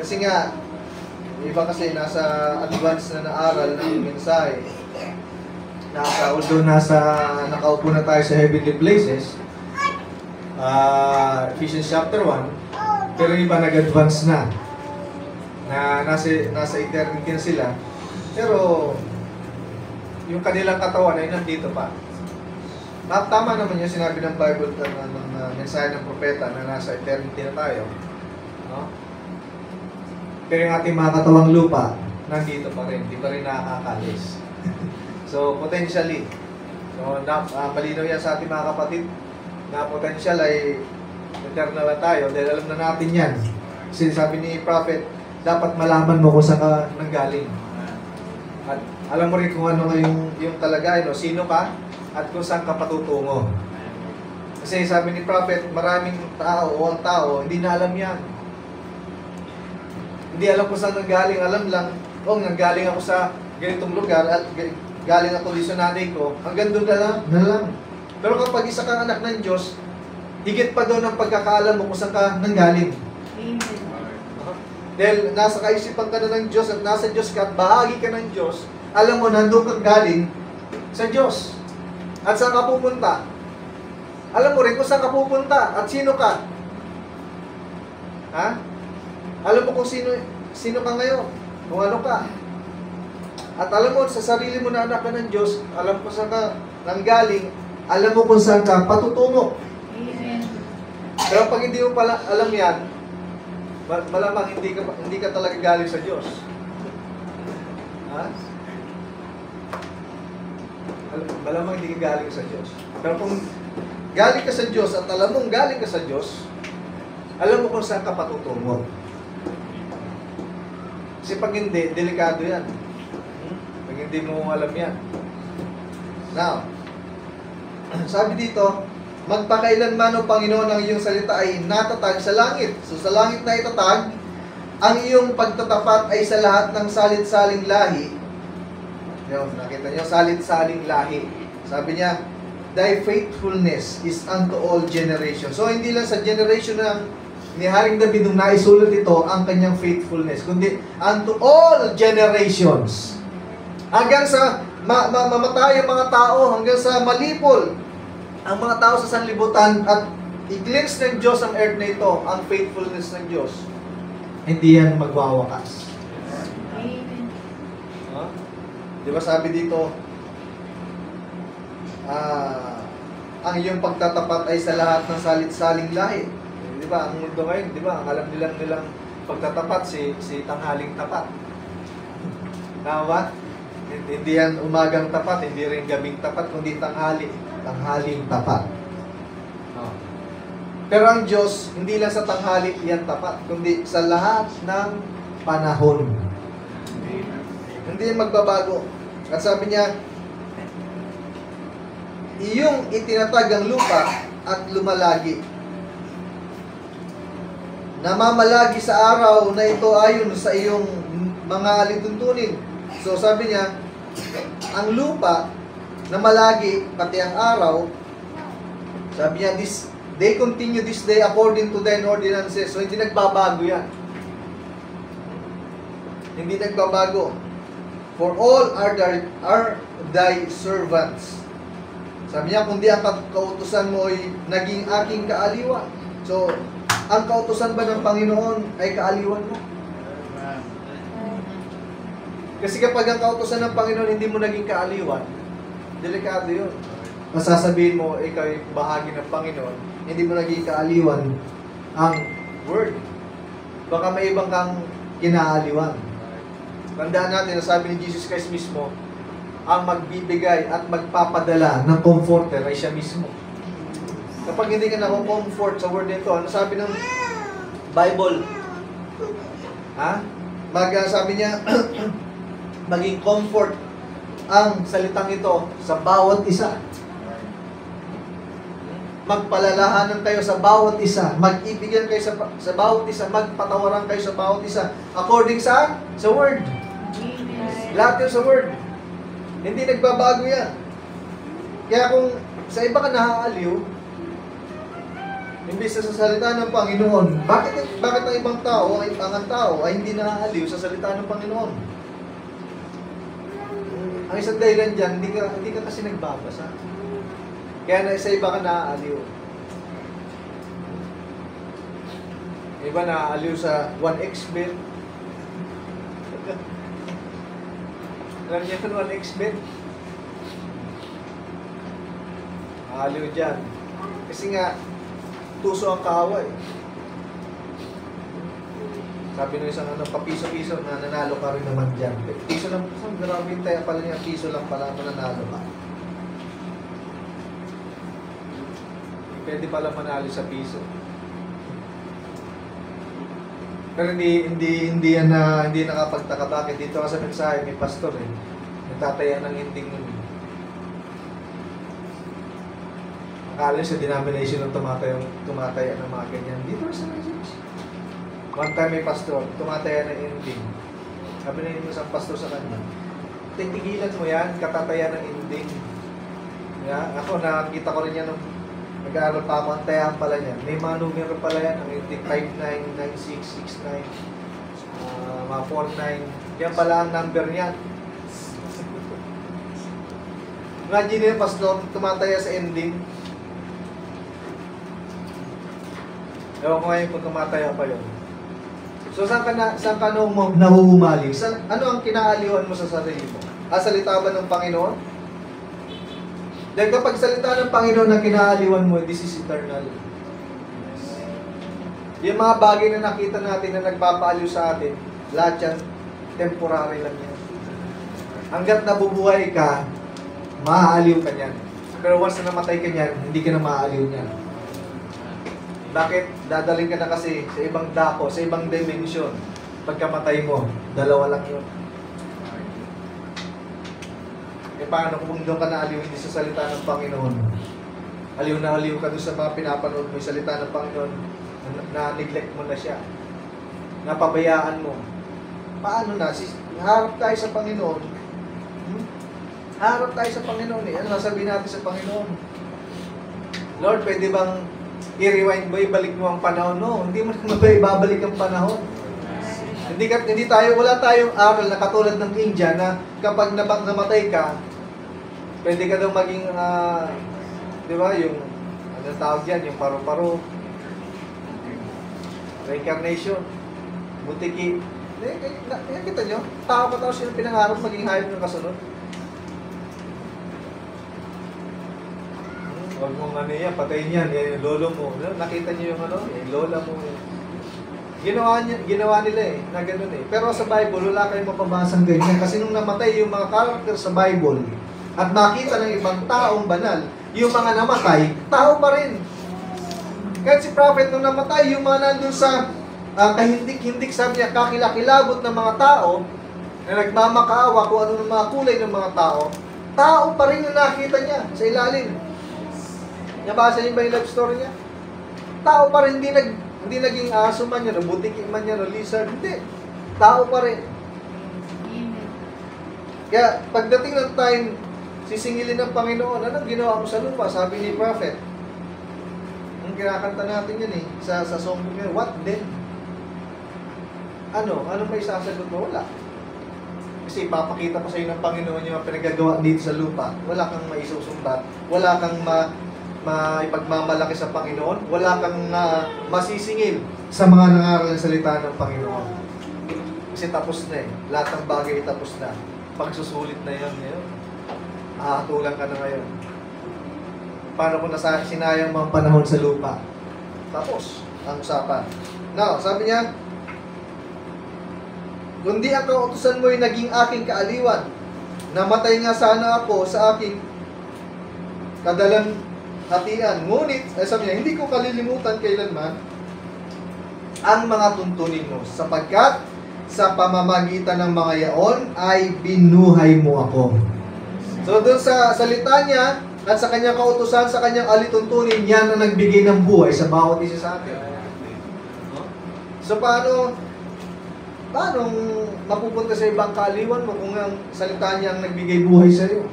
Kasi nga, iba kasi nasa advance na naaral ng mensahe. Although nakaupo na tayo sa heavenly places, Ephesians chapter 1, pero iba nag-advance na nasa eternity na sila. Pero yung kanilang katawan ay nandito pa. Tama naman yung sinabi ng Bible ng mensahe ng propeta na nasa eternity na tayo. No? Pero yung ating mga katawang lupa, nandito pa rin. Di pa rin nakakalis. So, potentially. So, malinaw yan sa ating mga kapatid na potential ay eternal na tayo dahil alam na natin yan. Kasi sabi ni Prophet, dapat malaman mo kung saan ka nanggaling. At alam mo rin kung ano yung kalagayan, no? Sino ka at kung saan ka patutungo. Kasi sabi ni Prophet, maraming tao o ang tao, hindi na alam yan. Hindi alam kung saan nanggaling, alam lang, nanggaling ako sa ganitong lugar at galing ako dito sa nanay ko, hanggang doon na lang. Pero kapag isa kang anak ng Diyos, higit pa doon ang pagkakaalam mo kung saan ka nanggaling. Amen. Dahil nasa kaisipan ka na ng Diyos at nasa Diyos ka at bahagi ka ng Diyos, alam mo, nandun kang galing sa Diyos. At saan ka pupunta? Alam mo rin kung saan ka pupunta at sino ka. Ha? Alam mo kung sino ka ngayon, kung ano ka. At alam mo, sa sarili mo na anak ka ng Diyos, alam mo saan ka nanggaling, alam mo kung saan ka patutungo. Amen. Pero pag hindi mo pala alam yan, malamang hindi ka talaga galing sa Diyos. Ha? Malamang hindi ka galing sa Diyos. Pero kung galing ka sa Diyos at alam mong galing ka sa Diyos, alam mo kung saan ka patutungo. Kasi pag hindi, delikado yan. Pag hindi mo alam yan. Now, sabi dito, magpakailanman o Panginoon ang iyong salita ay natatag sa langit. So sa langit na itatag, ang iyong pagtatapat ay sa lahat ng salit-saling lahi. Yun, nakita niyo, salit-saling lahi. Sabi niya, thy faithfulness is unto all generations. So hindi lang sa generation na ni Haring David nung naisulat ito ang kanyang faithfulness, kundi unto all generations. Hanggang sa mamatay ang mga tao, hanggang sa malipol ang mga tao sa sanlibutan at i-cleanse ng Diyos ang earth na ito, ang faithfulness ng Diyos, hindi yan magwawakas. Amen. Huh? Di ba sabi dito, ang iyong pagtatapat ay sa lahat ng salit-saling lahi. Di ba, ang mundo ngayon, di ba, ang alam nilang pagtatapat, si tanghaling tapat. Tama ba? Hindi yan umagang tapat, hindi rin gabing tapat, kundi tanghaling tapat. No. Pero ang Diyos, hindi lang sa tanghali yan tapat, kundi sa lahat ng panahon. Hindi magbabago. At sabi niya, iyong itinatag ang lupa at lumalagi. Namamalagi sa araw na ito ayon sa iyong mga alituntunin. So sabi niya, ang lupa na malagi, pati ang araw, sabi niya, they continue this day according to thine ordinances. So hindi nagbabago yan. Hindi nagbabago. For all are thy servants. Sabi niya, kundi ang kautusan mo ay naging aking kaaliwan. So, ang kautusan ba ng Panginoon ay kaaliwan mo? Kasi kapag ang kautusan ng Panginoon hindi mo naging kaaliwan, delikado yun. Masasabihin mo, ikaw ay bahagi ng Panginoon, hindi mo naging kaaliwan ang Word. Baka may ibang kang kinaaliwan. Tandaan natin na sabi ni Jesus Christ mismo, ang magbibigay at magpapadala ng comforter ay siya mismo. Kapag hindi ka na-comfort sa word nito, ano sabi ng Bible? Sabi niya, maging comfort ang salitang ito sa bawat isa. Magpalalahanan kayo sa bawat isa. Mag-ibigan kayo sa bawat isa. Magpatawaran kayo sa bawat isa. According sa word. Lahat yun sa word. Hindi nagbabago yan. Kaya kung sa iba ka nahaaliw, imbis sa salita ng Panginoon, bakit ang ibang tao, ang tao ay hindi nahaaliw sa salita ng Panginoon? Ang isang dahilan dyan, hindi ka kasi nagbabasa. Kaya sa iba ka nahaaliw. Iba nahaaliw sa 1xbet. Alam niya kung 1xbet? Nahaaliw dyan. Kasi nga, tuso ang kaaway. Sabi nung isang papiso-piso na nanalo ka rin naman dyan. Piso lang, grabe tayo pala niya, piso lang pala mananalo ka. Pwede pala manalo sa piso. Pero hindi nakapagtaka. Bakit dito ka sa mensahe, may pastor nagtataya ng ending nun. Akala sa denomination ng tumataya ng mga ganyan. Dito sa message. One time may pastor, tumataya ng ending. Sabi na yung isang pastor sa kanya, tigilan mo yan, katataya ng ending. Ako, nakakita ko rin yan nung nag-aaral pa ako, ang tayaan pala niya. May mga numero pala yan, ang ending 599669, mga 49. Yan pala ang number niyan. Imagine yun, pastor, tumataya sa ending. Ewan ko ngayon kung tumataya pa yun. So, saan ka nahuhumali? Ano ang kinaaliwan mo sa sarili mo? Salita ba ng Panginoon? Dahil kapag salita ng Panginoon na kinaaliwan mo, this is eternal. Yung mga bagay na nakita natin na nagpapaaliw sa atin, lahat yan, temporary lang yan. Hanggat nabubuhay ka, maaaliw ka niyan. Pero once na namatay ka niyan, hindi ka na maaaliw niyan. Bakit? Dadaling ka na kasi sa ibang dako, sa ibang dimension. Pagkamatay mo, dalawa lang yun. Paano kung doon ka naaliw hindi sa salita ng Panginoon? Aliw na aliw ka doon sa mga pinapanood mo yung salita ng Panginoon, na-neglect mo na siya. Napabayaan mo. Paano na? Harap tayo sa Panginoon. Harap tayo sa Panginoon Ano sasabihin natin sa Panginoon? Lord, pwede bang i-rewind mo, ibalik mo ang panahon? No, hindi mo naman ibabalik ang panahon. Wala tayong aral na katulad ng India na kapag namatay ka, pwede ka daw maging, di ba, yung, anong tawag yan, yung paru-paro, reincarnation, butiki. Nakita nyo? Tao sila pinangarap maging hayop ng kasunod. Huwag mong yan, patayin yan, yung lolo mo. Nakita nyo yung yung lola mo. Ginawa nila na ganun Pero sa Bible, wala kayong mapabasang ganyan. Kasi nung namatay yung mga character sa Bible, at nakita ng ibang taong banal, yung mga namatay, tao pa rin. Kahit si prophet nung namatay, yung mga nandun sa kahindik-hindik, sabi niya, kakilakilabot ng mga tao, na nagmamakaawa kung ano ng mga kulay ng mga tao, tao pa rin yung nakita niya sa ilalim. Nabasa niyo ba yung love story niya? Tao pa rin, hindi naging aso man yan, o butiki man yan, o lizard. Hindi. Tao pa rin. Amen. Kaya pagdating ng time, sisingilin ng Panginoon, anong ginawa mo sa lupa? Sabi ni Prophet. Ang kinakanta natin yun sa song yun, what then? Ano may sasagot mo? Wala. Kasi ipapakita pa sa iyo ng Panginoon yung pinagagawa dito sa lupa. Wala kang maisusumbat. Wala kang maipagmamalaki sa Panginoon. Wala kang masisingil sa mga nangaral ng salita ng Panginoon. Kasi tapos na Lahat ng bagay tapos na. Pagsusulit na yun ngayon. Ahatulan ka na ngayon. Paano kung sinayang mga panahon sa lupa? Tapos ang usapan. Now, sabi niya, kundi ang kautusan mo ay naging aking kaaliwan. Namatay nga sana ako sa aking kadalang hatian. Ngunit, sabi niya, hindi ko kalilimutan kailanman ang mga tuntunin mo. Sapagkat sa pamamagitan ng mga yaon ay binuhay mo ako. So doon sa salita niya at sa kanyang kautusan, sa kanyang alituntunin, yan ang nagbigay ng buhay sa bawat isa sa atin. So paano mapupunta sa ibang kaaliwan mo kung ang salita niya ang nagbigay buhay sa iyo?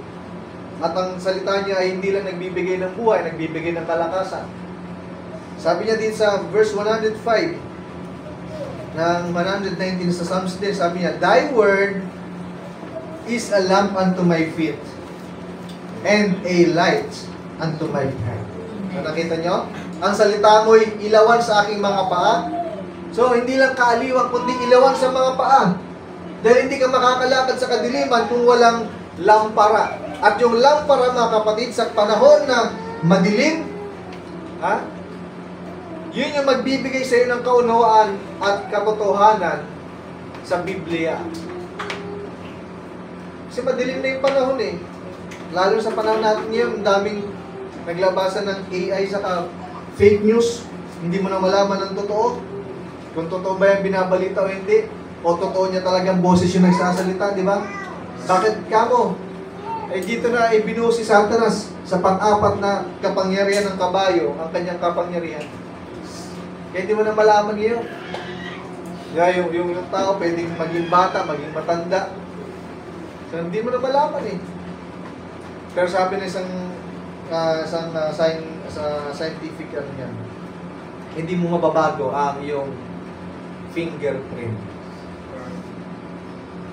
At ang salita niya ay hindi lang nagbibigay ng buhay, nagbibigay ng kalakasan. Sabi niya din sa verse 105 ng 119 sa Psalms din, sabi niya, Thy word is a lamp unto my feet and a light unto my path. So, nakita niyo? Ang salita mo'y ilawan sa aking mga paa. So, hindi lang kaaliwan, kundi ilawan sa mga paa. Dahil hindi ka makakalakad sa kadiliman kung walang lampara. At yung lampara, mga kapatid, sa panahon na madilim, yun yung magbibigay sa iyo ng kaunawaan at katotohanan sa Biblia. Kasi madilim na yung panahon Lalo sa panahon natin ngayon, daming naglabasan ng AI sa fake news. Hindi mo na malaman ang totoo. Kung totoo ba yung binabalita o hindi. O totoo niya talagang boses yung nagsasalita, di ba? Bakit kamo? Dito na ibinuo si Satanas sa pang-apat na kapangyarihan ng kabayo, ang kanyang kapangyarihan. Kaya hindi mo na malaman ngayon. Kaya yung tao pwedeng maging bata, maging matanda. So hindi mo na malaman Pero sabi na isang scientific hindi mo mababago ang iyong fingerprint.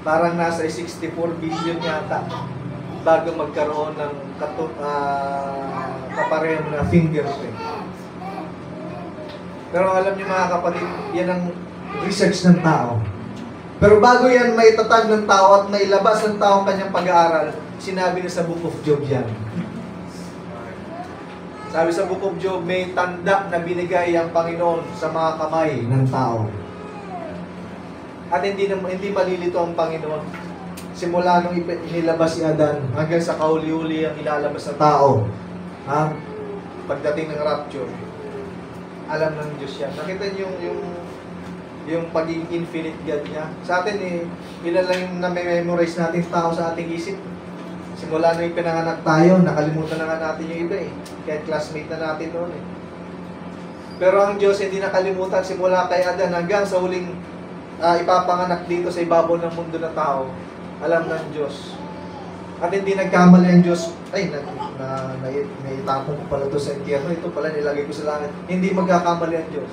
Parang nasa 64 billion yata bago magkaroon ng kapareho na fingerprint. Pero alam niyo mga kapatid, yan ang research ng tao. Pero bago yan maitatag ng tao at mailabas ng tao ang kanyang pag-aaral, sinabi niya sa Book of Job yan. Sabi sa Book of Job, may tanda na binigay ang Panginoon sa mga kamay ng tao. At hindi malilito ang Panginoon. Simula nung inilabas si Adan hanggang sa kauli-uli ang ilalabas ng tao. Pagdating ng rapture, alam ng Diyos yan. Nakita niyo yung pagiging infinite God niya. Sa atin ilan lang yung na-memorize natin tao sa ating isip. Simula nung pinanganak tayo, nakalimutan na nga natin yung iba Kahit classmate na natin noon Pero ang Diyos hindi nakalimutan simula kay Adan hanggang sa huling ipapanganak dito sa ibabaw ng mundo ng tao. Alam ng Diyos. At hindi nagkamali ang Diyos. Naitapon ko pala ito sa impyerno. Ito pala nilagay ko sa langit. Hindi magkakamali ang Diyos.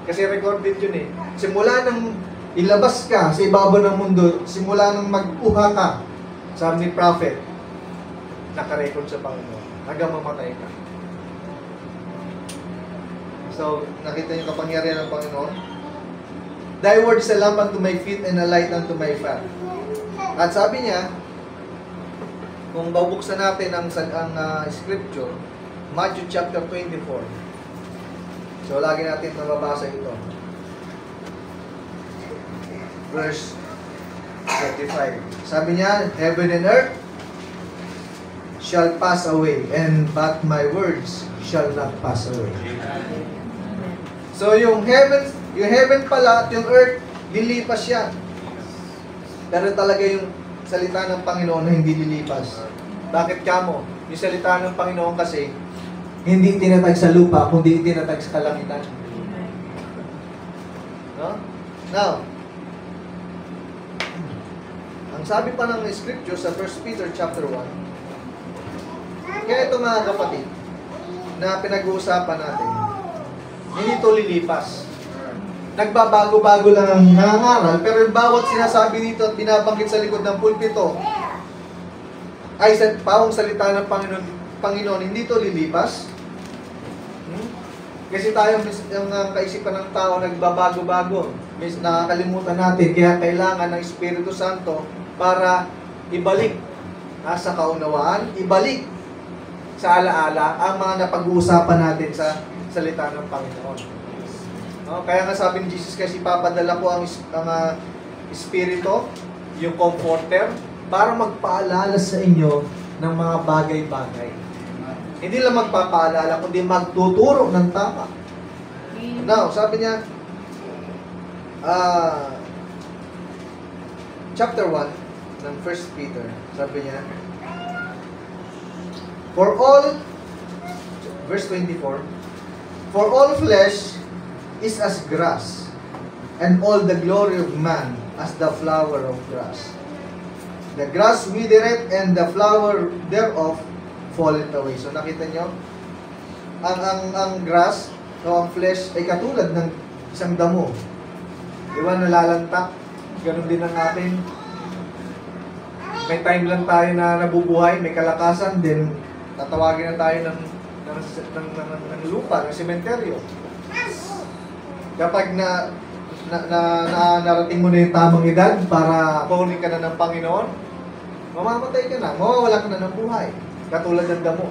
Kasi recorded yun Simula nang ilabas ka sa ibabaw ng mundo, simula nang magkuha ka, sabi ni Prophet, nakarecord sa Panginoon. Hanggang mamatay ka. So, nakita yung kapangyarihan ng Panginoon. Thy word is a lamp unto my feet and a light unto my path. At sabi niya, kung babuksan natin ang scripture, Matthew chapter 24. So, lagi natin nababasa ito. Verse 35. Sabi niya, heaven and earth shall pass away, but my words shall not pass away. So, yung heaven pala at yung earth, lilipas yan. Pero talaga yung salita ng Panginoon na hindi lilipas. Bakit kamo? Yung salita ng Panginoon kasi, hindi itinatag sa lupa, kundi itinatag sa kalangitan. No? Now, ang sabi pa ng scripture sa 1 Peter chapter 1, kaya ito mga kapatid, na pinag-uusapan natin, hindi ito lilipas. Nagbabago-bago lang ang nangangaral, pero yung bawat sinasabi dito at binabanggit sa likod ng pulpito ay pawang salita ng Panginoon, hindi ito lilipas. Kasi tayo, yung kaisipan ng tao, nagbabago-bago. Nakakalimutan natin, kaya kailangan ng Espiritu Santo para ibalik sa kaunawaan, ibalik sa alaala ang mga napag-uusapan natin sa salita ng Panginoon. No? Kaya nga sabi ni Jesus, kasi papadala ko ang Espiritu, yung Comforter, para magpaalala sa inyo ng mga bagay-bagay. Hindi lang magpapaalala, kundi magtuturo ng tama. Now, sabi niya, chapter 1 ng 1 Peter, sabi niya, for all, verse 24, for all flesh is as grass, and all the glory of man as the flower of grass. The grass withereth, and the flower thereof falleth away. So nakita nyo, ang grass o ang flesh ay katulad ng isang damo. Di ba, nalalanta? Ganon din ang atin. May time lang tayo na nabubuhay, may kalakasan, then tatawagin na tayo ng lupa, ng sementeryo. Kapag narating mo na yung tamang edad para kunin ka na ng Panginoon, mamamatay ka na, mawawala ka na ng buhay. Katulad ng damo.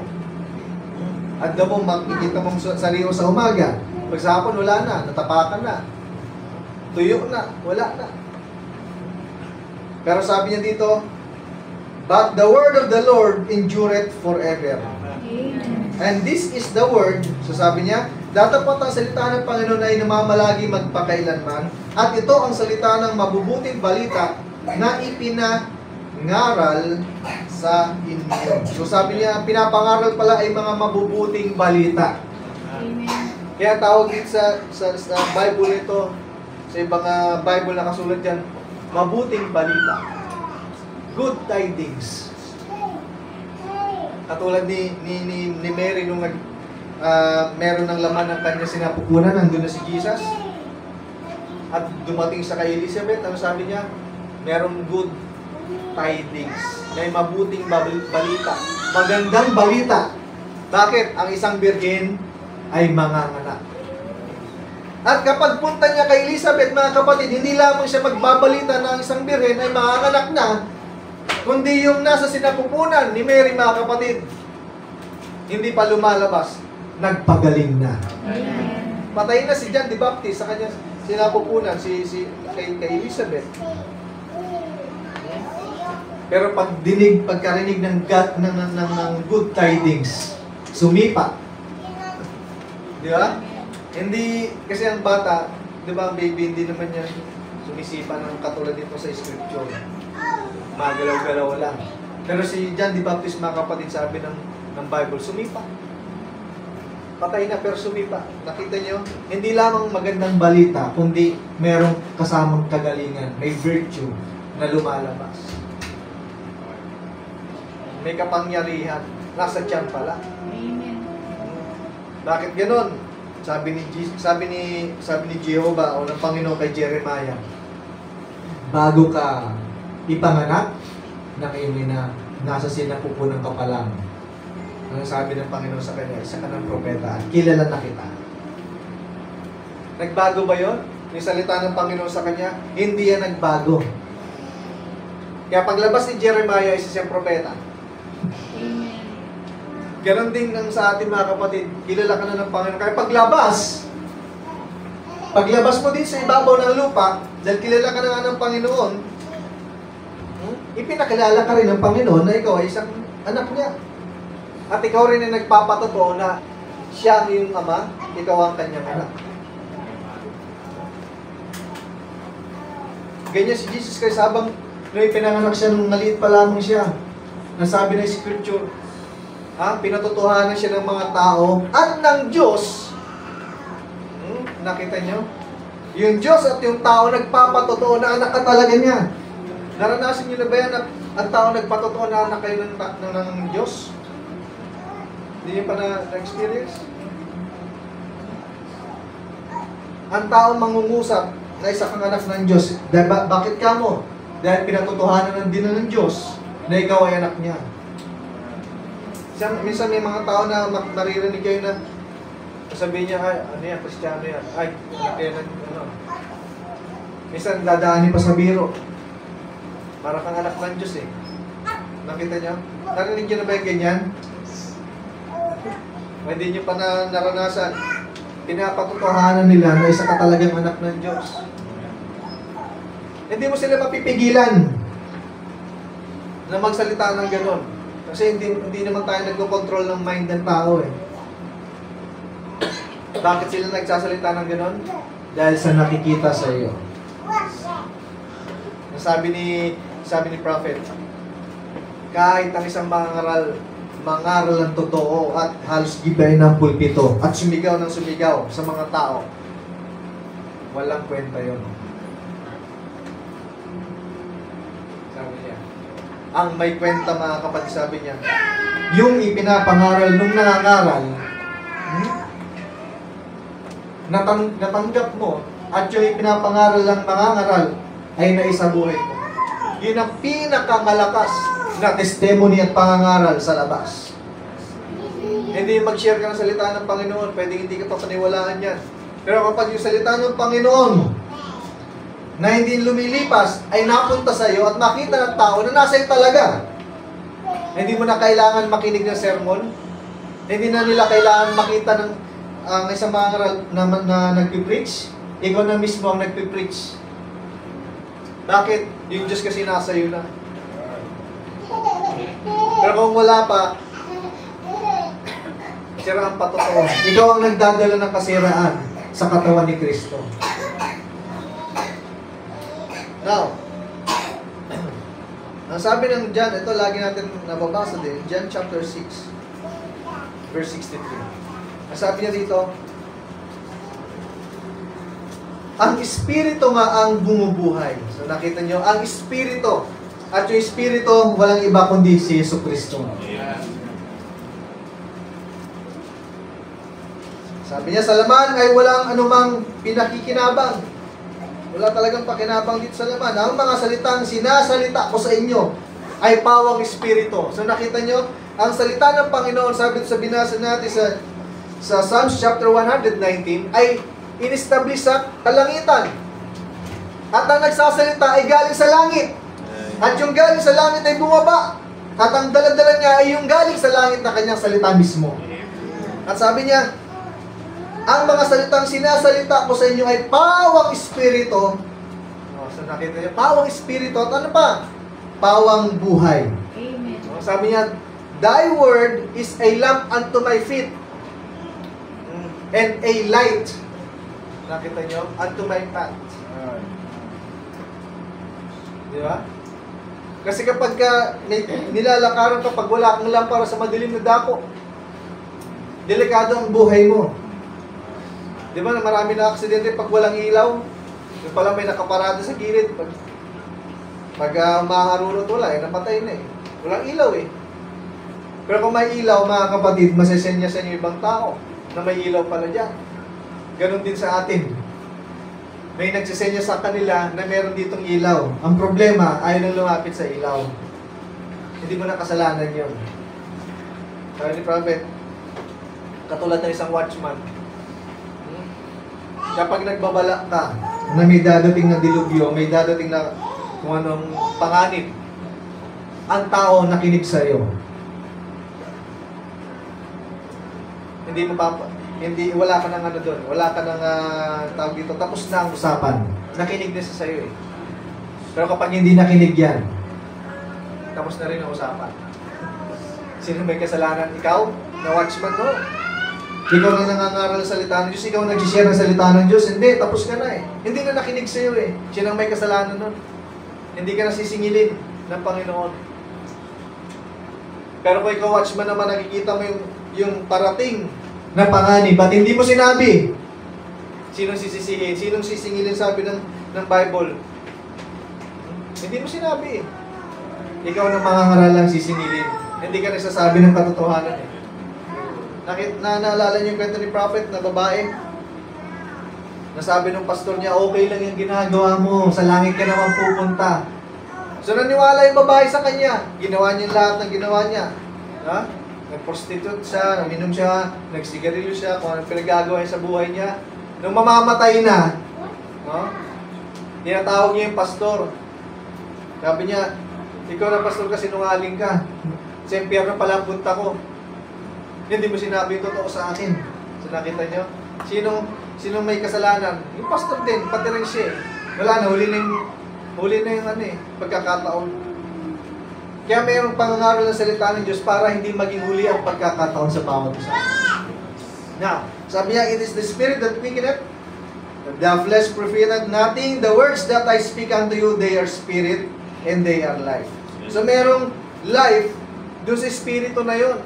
Ang damo, makikita mong sariwa sa umaga. Pag sa hapon, wala na, natapakan na. Tuyo na, wala na. Pero sabi niya dito, but the word of the Lord endureth forever. And this is the word, so sabi niya, datapat ang salita ng Panginoon ay namamalagi magpakailanman, at ito ang salita ng mabubuting balita na ipinangaral sa inyo. So sabi niya, pinapangaral pala ay mga mabubuting balita. Kaya tawag dito sa Bible ito, sa ibang Bible na kasulat dyan, mabuting balita. Good tidings. Katulad ni Mary nung meron ng laman ng kanya sinapupunan, nandun na si Jesus. At dumating sa kay Elizabeth, ano sabi niya? Merong good tidings. May mabuting balita. Magandang balita. Bakit? Ang isang birhen ay manganganak. At kapag punta niya kay Elizabeth, mga kapatid, hindi lamang siya magbabalita na ang isang birhen ay manganganak na, kundi yung nasa sinapupunan ni Mary, mga kapatid, hindi pa lumalabas, nagpagaling na. Patay na si John the Baptist sa kanya sinapupunan, kay Elizabeth. Pero pagkarinig ng good tidings, sumipa. Di ba? Hindi, kasi ang bata, di ba, ang baby, hindi naman yan sumisipa ng katulad dito sa scripture. Magalaw-galaw lang. Pero si John the Baptist, mga kapatid, sabi ng Bible, sumipa. Patay na pero sumipa. Nakita niyo? Hindi lamang magandang balita, kundi merong kasamang kagalingan, may virtue na lumalabas. May kapangyarihan. Nasa tiyan pala. Amen. Bakit ganoon? Sabi ni Jehovah o ng Panginoon kay Jeremiah, bago ka ipanganak, nakaimay na nasa sinapupunan ka pa lang. Ang sabi ng Panginoon sa kanya, isa ka ng propeta at kilala na kita. Nagbago ba yon? Yung salita ng Panginoon sa kanya, hindi yan nagbago. Kaya paglabas ni Jeremiah, isa siyang propeta. Amen. Ganon din ng sa ating mga kapatid, kilala ka na ng Panginoon. Kaya paglabas mo din sa ibabaw ng lupa, dahil kilala ka na nga ng Panginoon, ipinakilala ka rin ng Panginoon na ikaw ay isang anak niya. At ikaw rin ay nagpapatotoo na siya ang iyong ama, ikaw ang kanyang anak. Ganyan si Jesus Christ, habang nung ipinanganak siya, nung maliit pa lamang siya, nasabi ng Scripture, Pinatotohanan siya ng mga tao at ng Diyos. Nakita nyo? Yung Diyos at yung tao nagpapatotoo na anak ka talaga niya. Naranasan nyo na ba yan na ang tao nagpatotoo na anak kayo ng Diyos? Hindi nyo pa na-experience? Ang tao mangungusap na isa kang anak ng Diyos. Bakit ka mo? Dahil pinatotohanan din ng Diyos na ikaw ay anak niya. Minsan may mga tao na naririnig kayo na sabihin niya, ay, ano yan, Kristiyano yan. Ay, kaya ano. Minsan dadaanin pa sa biro. Para kang anak ng Diyos eh. Nakita niyo? Narinig niyo na ba yung ganyan? Hindi niyo pa naranasan. Pinapatotohanan nila na isa ka talagang anak ng Diyos. Hindi mo sila mapipigilan na magsalita ng ganon. Kasi hindi naman tayo nagko-control ng mind ng tao eh. Bakit sila nagsasalita ng ganon? Dahil sa nakikita sa iyo. Sabi ni prophet, kahit ang isang mangaral ng totoo at halos gibay ng pulpito at sumigaw ng sumigaw sa mga tao, walang kwenta yun. Sabi niya. Ang may kwenta, mga kapatid, sabi niya, yung ipinapangaral nung nangangaral, natanggap mo, at yung ipinapangaral ng mangangaral ay naisabuhay mo. Yun ang pinakamalakas na testimony at pangangaral sa labas. Hindi mag-share ka ng salita ng Panginoon, pwedeng hindi ka pa paniwalaan yan. Pero kapag yung salita ng Panginoon na hindi lumilipas ay napunta sa iyo at makita ng tao na nasa iyo talaga, hindi mo na kailangan makinig ng sermon, hindi na nila kailangan makita ng isang mangangaral na nagpipreach, ikaw na mismo ang nagpipreach. Bakit? Yung Diyos kasi nasa iyo na. Pero kung wala pa, sira ang patotoo. Ikaw ang nagdadala ng kasiraan sa katawan ni Kristo. Now, ang sabi ng John, ito lagi natin nababasa din, John chapter 6, verse 63. Ang sabi niya dito, ang Espiritu nga ang bumubuhay. So nakita niyo, ang Espiritu. At yung Espiritu, walang iba kundi si Jesucristo. Sabi niya, sa laman ay walang anumang pinakikinabang. Wala talagang pakinabang dito sa laman. Ang mga salitang sinasalita ko sa inyo ay pawang Espiritu. So nakita niyo, ang salita ng Panginoon, sabi sa binasa natin sa Psalms chapter 119, ay in-establish sa kalangitan. At ang nagsasalita ay galing sa langit. At yung galing sa langit ay bumaba. At ang daladala niya ay yung galing sa langit na kanyang salita mismo. At sabi niya, ang mga salitang sinasalita ko sa inyo ay pawang Espiritu. So nakita niyo, pawang Espiritu. At ano pa? Pawang buhay. Amen. Sabi niya, thy word is a lamp unto my feet and a light. Nakita niyo? Unto my path. Di ba? Kasi kapag nilalakaran ka pag wala kang lampara sa madilim na dako, delikado ang buhay mo. Di ba na marami na aksidente pag walang ilaw? Yung pala may nakaparado sa gilid. Pag maharurot wala, napatay na eh. Walang ilaw eh. Pero kung may ilaw, mga kapatid, masesenya sa inyo ibang tao na may ilaw pala dyan. Ganon din sa atin. May nagsisenya sa kanila na meron ditong ilaw. Ang problema, ayaw nang lumapit sa ilaw. Hindi mo na kasalanan yun. Sabi ni Prophet, katulad ng isang watchman, kapag nagbabala ka na may dadating na dilubyo, may dadating na kung anong panganib, ang tao nakinig sa iyo. Wala ka nang ano doon, wala ka nang tawag dito, tapos na ang usapan. Nakinig na siya sa iyo eh. Pero kapag hindi nakinig yan, tapos na rin ang usapan. Sino may kasalanan? Ikaw? Na watchman mo? Ikaw na nangangaral ng salita ng Diyos, ikaw nag-share ng salita ng Diyos, hindi, tapos ka na eh. Hindi na nakinig sa iyo eh. Siya nang may kasalanan nun. Hindi ka nasisingilin ng Panginoon. Pero kung ikaw watchman naman, nakikita mo yung parating na panganib at hindi mo sinabi, sinong sisisihin? Sinong sisingilin, sabi ng Bible? Hindi mo sinabi. Ikaw na mangangaralang sisingilin. Hindi ka nagsasabi ng katotohanan eh. Naalala niyo yung kwento ni Prophet na babae? Nasabi ng pastor niya, okay lang yung ginagawa mo, sa langit ka naman pupunta. So naniwala yung babae sa kanya. Ginawa niya lahat ng ginawa niya. Ha? Nag-prostitute siya, naminom siya, nagsigarilyo siya, kung anong pinagagawa niya sa buhay niya. Nung mamamatay na, no? Tinatawag niya yung pastor. Sabi niya, ikaw na pastor kasi nungaling ka. Sa impyerno pala ang punta ko. Hindi mo sinabi yung totoo sa akin. So nakita niyo? Sinong may kasalanan? Yung pastor din, pati rin siya. Wala na, huli na yung pagkakataon. Kaya mayroong pangangaral ng salita ng Diyos para hindi maging huli ang pagkakataon sa bawat isa. Now, sabi niya, it is the Spirit that quickeneth, the flesh profiteth nothing. The words that I speak unto you, they are spirit and they are life. So merong life doon sa Espiritu na yon.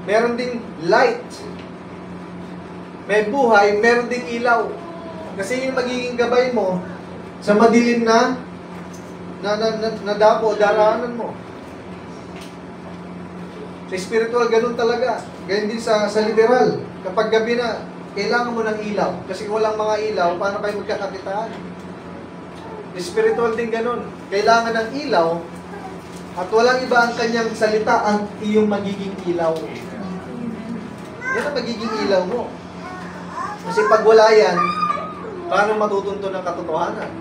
Meron ding light. May buhay, meron ding ilaw. Kasi yung magiging gabay mo sa madilim na dapo, daraanan mo. Sa spiritual, ganun talaga. Ganyan din sa literal. Kapag gabi na, kailangan mo ng ilaw. Kasi kung walang mga ilaw, paano kayo magkakakitaan? Sa spiritual din ganun. Kailangan ng ilaw at walang iba ang kanyang salita ang iyong magiging ilaw. Yan ang magiging ilaw mo. Kasi pag wala yan, paano matutunto ng katotohanan?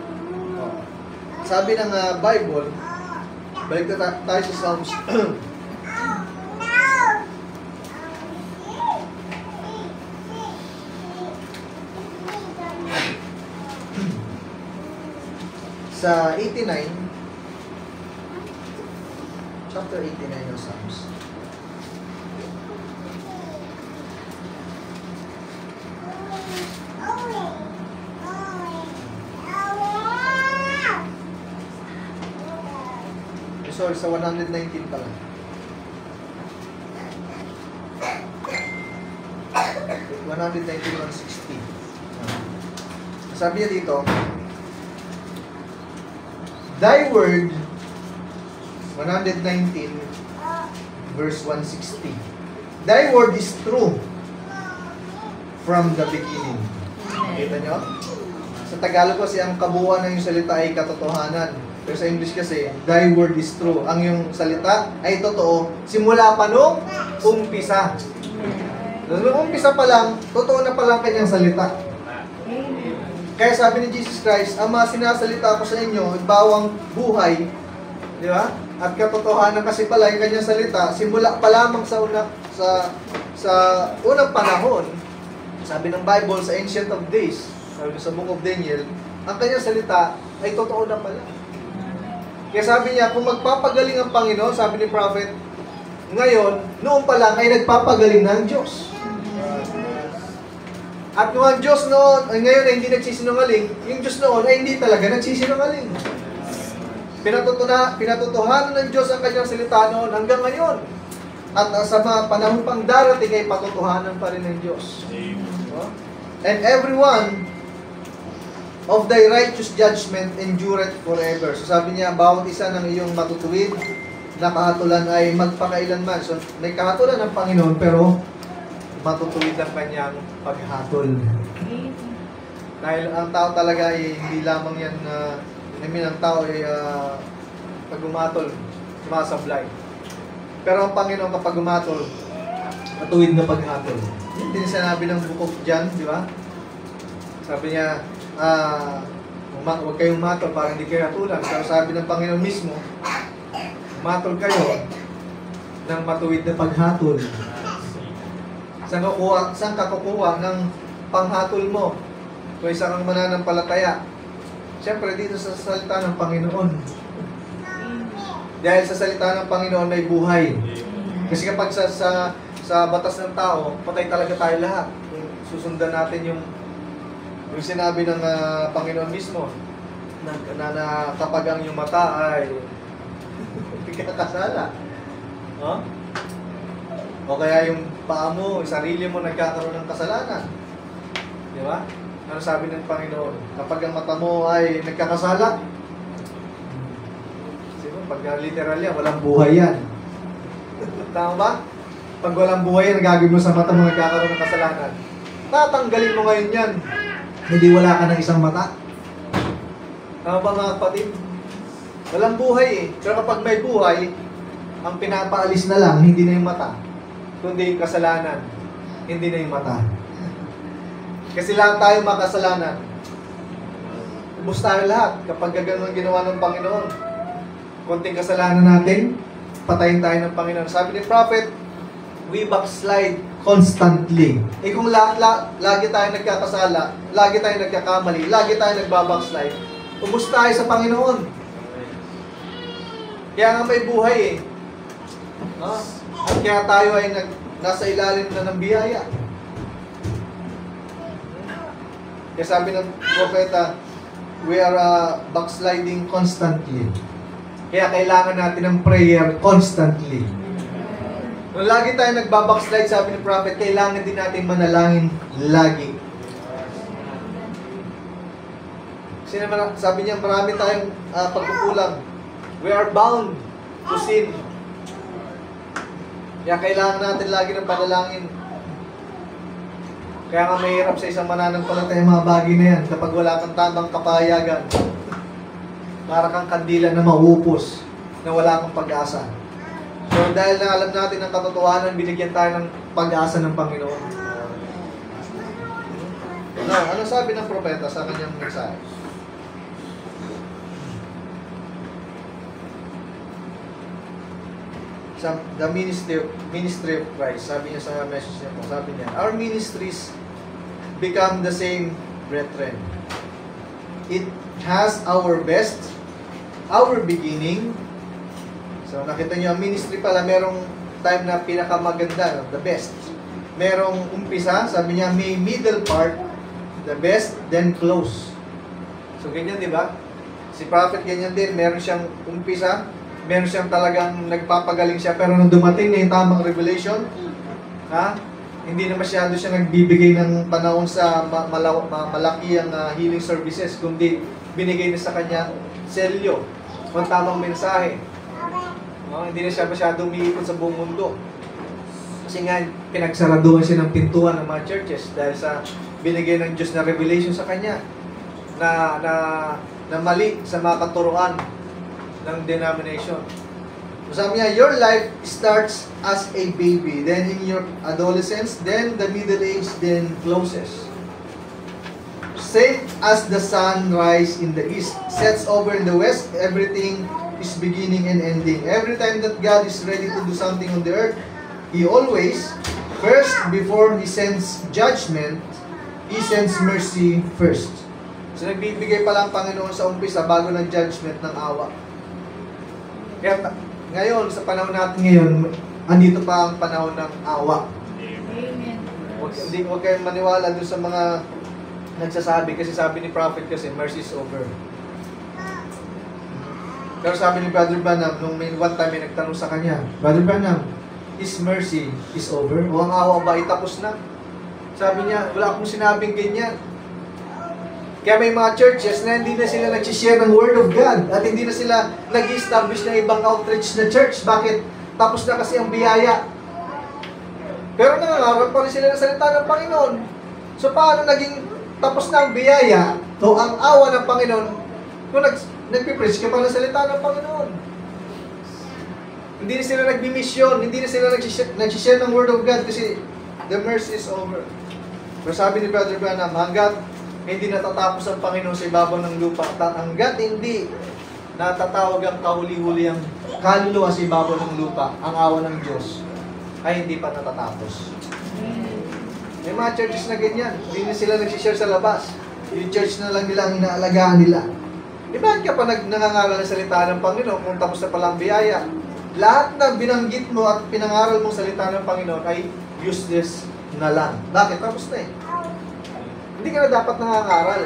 Sabi ng Bible, balik na tayo sa Psalms. Sa 89, chapter 89 ng Psalms. Sorry, sa 119 pala. 160. Sabi niya dito, Thy word, 119, verse 160. Thy word is true from the beginning. Nakita nyo? Sa Tagalog kasi ang kabuuan ng yung salita ay katotohanan. Pero sa English kasi, thy word is true. Ang yung salita ay totoo simula pa nung umpisa. Nung umpisa pa lang, totoo na palang kanyang salita. Kaya sabi ni Jesus Christ, ang mga sinasalita ko sa inyo, bawang buhay, di ba? At katotohanan kasi pala yung kanyang salita, simula pa lamang sa unang panahon, sabi ng Bible sa Ancient of Days, sabi sa Book of Daniel, ang kanyang salita ay totoo na pala. Kaya sabi niya, kung magpapagaling ang Panginoon, sabi ni Prophet, ngayon, noon pa lang ay nagpapagaling ng Diyos. At kung ang Diyos noon, ay ngayon ay hindi nagsisinungaling, yung Diyos noon ay hindi talaga nagsisinungaling. Pinatutuhanan ng Diyos ang kanyang salita noon hanggang ngayon. At sa mga panahon pang darating ay patutuhanan pa rin ng Diyos. And everyone of thy righteous judgment endureth forever. So sabi niya, bawat isa ng iyong matutuwid na kahatulan ay magpakailanman. So may kahatulan ng Panginoon pero matutuwid ang kanyang paghatol. Dahil ang tao talaga ay hindi lamang yan ang tao ay pag umatol, sumasablay. Pero ang Panginoon kapag umatol, matuwid na paghatol. Yun din sinabi ng Book of John, di ba? Sabi niya, huwag kayong matol para hindi kayo hatulan. Pero sabi ng Panginoon mismo, matol kayo ng matuwid na paghatol. Saan ka kukuha ng panghatol mo? Kung isa kang mananampalataya. Siyempre, dito sa salita ng Panginoon. Dahil sa salita ng Panginoon may buhay. Kasi kapag sa batas ng tao, patay talaga tayo lahat. Kung susundan natin yung sinabi ng Panginoon mismo, na kapag ang iyong mata ay pagkakasala, No? O kaya yung paa mo, yung sarili mo nagkakaroon ng kasalanan. Di ba? Ano sabi ng Panginoon? Kapag ang mata mo ay nagkakasala, pag literal yan, walang buhay yan. Tama ba? Pag walang buhay yan, gagawin mo sa mata mo nagkakaroon ng kasalanan. Tatanggalin mo ngayon yan. Hindi wala ka ng isang mata. Tama ba mga kapatid? Walang buhay eh. Pero kapag may buhay, ang pinapaalis na lang, hindi na yung mata, kundi yung kasalanan. Hindi na yung mata. Kasi lahat tayo makasalanan. Ubus tayo lahat kapag gano'n ang ginawa ng Panginoon. Konting kasalanan natin, patayin tayo ng Panginoon. Sabi ni Prophet, we backslide constantly. Eh kung lagi tayo nagkakasala, lagi tayo nagkakamali, lagi tayo nagbabackslide, ubus tayo sa Panginoon. Kaya nga may buhay eh. At kaya tayo ay nasa ilalim na ng biyaya. Kaya sabi ng propeta, we are backsliding constantly. Kaya kailangan natin ng prayer constantly. Kung lagi tayo nagbabackslide, sabi ni prophet, kailangan din natin manalangin lagi. Kasi naman, sabi niya, marami tayong pagkukulang. We are bound to sin. Kaya kailangan natin lagi ng panalangin. Kaya nga mahirap sa isang mananampalataya mga bagay na yan kapag wala kang tamang kapahayagan. Para kang kandila na maupos, na wala kang pag-asa. So dahil na alam natin ang katotohanan, binigyan tayo ng pag-asa ng Panginoon. Ano sabi ng propeta sa kanyang mensahe? Sa the ministry of Christ, sabi niya sa message niya po, sabi niya, our ministries become the same, brethren. It has our best, our beginning. So nakita niyo, ang ministry pala, merong time na pinakamaganda, the best. Merong umpisa, sabi niya, may middle part, the best, then close. So ganyan, di ba? Si prophet ganyan din, meron siyang umpisa, meron siyang talagang nagpapagaling siya, pero nung dumating na yung tamang revelation, hindi na masyado siya nagbibigay ng panahon sa malaki ang healing services, kundi binigay na sa kanya selyo, ang tamang mensahe. Hindi na siya masyadong umiikot sa buong mundo. Kasi nga, pinagsaraduhan siya ng pintuan ng mga churches dahil sa binigay ng Diyos na revelation sa kanya na mali sa mga katuruan ng denomination. Sabi niya, your life starts as a baby, then in your adolescence, then the middle age, then closes. Same as the sunrise in the east, sets over in the west, everything is beginning and ending. Every time that God is ready to do something on the earth, He always, first, before He sends judgment, He sends mercy first. So nagbibigay pa lang Panginoon sa umpisa bago ng judgment ng awa. Kaya ngayon, sa panahon natin ngayon, andito pa ang panahon ng awa. Amen. Huwag kayong maniwala doon sa mga nagsasabi, kasi sabi ni prophet kasi, mercy is over. Pero sabi ni Brother Branham, nung one time may nagtanong sa kanya, Brother Branham, is mercy is over? O ang awa ba itapos na? Sabi niya, wala akong sinabing ganyan. Kaya may mga churches na hindi na sila nag-share ng Word of God at hindi na sila nag-establish ng ibang outreach na church. Bakit? Tapos na kasi ang biyaya. Pero nangangarap pa rin sila ng salita ng Panginoon. So paano naging tapos na ang biyaya o ang awa ng Panginoon kung nagpipreach ka pa ng salita ng Panginoon? Hindi na sila nagbimisyon, hindi na sila nag-share ng Word of God kasi the mercy is over. Pero sabi ni Brother Branham, hanggat hindi natatapos ang Panginoon sa ibabaw ng lupa, hanggat hindi natatawag ang kahuli-huli ang kaluluwa sa ibabaw ng lupa, ang awa ng Diyos, ay hindi pa natatapos. May mga churches na ganyan, hindi na sila nagsishare sa labas. Yung church na lang nila ang inaalagaan nila. Di ba ka pa nangangaral ng salita ng Panginoon kung tapos na palang biyaya? Lahat na binanggit mo at pinangaral mong salita ng Panginoon ay useless na lang. Bakit? Tapos na eh. Hindi ka na dapat nangangaral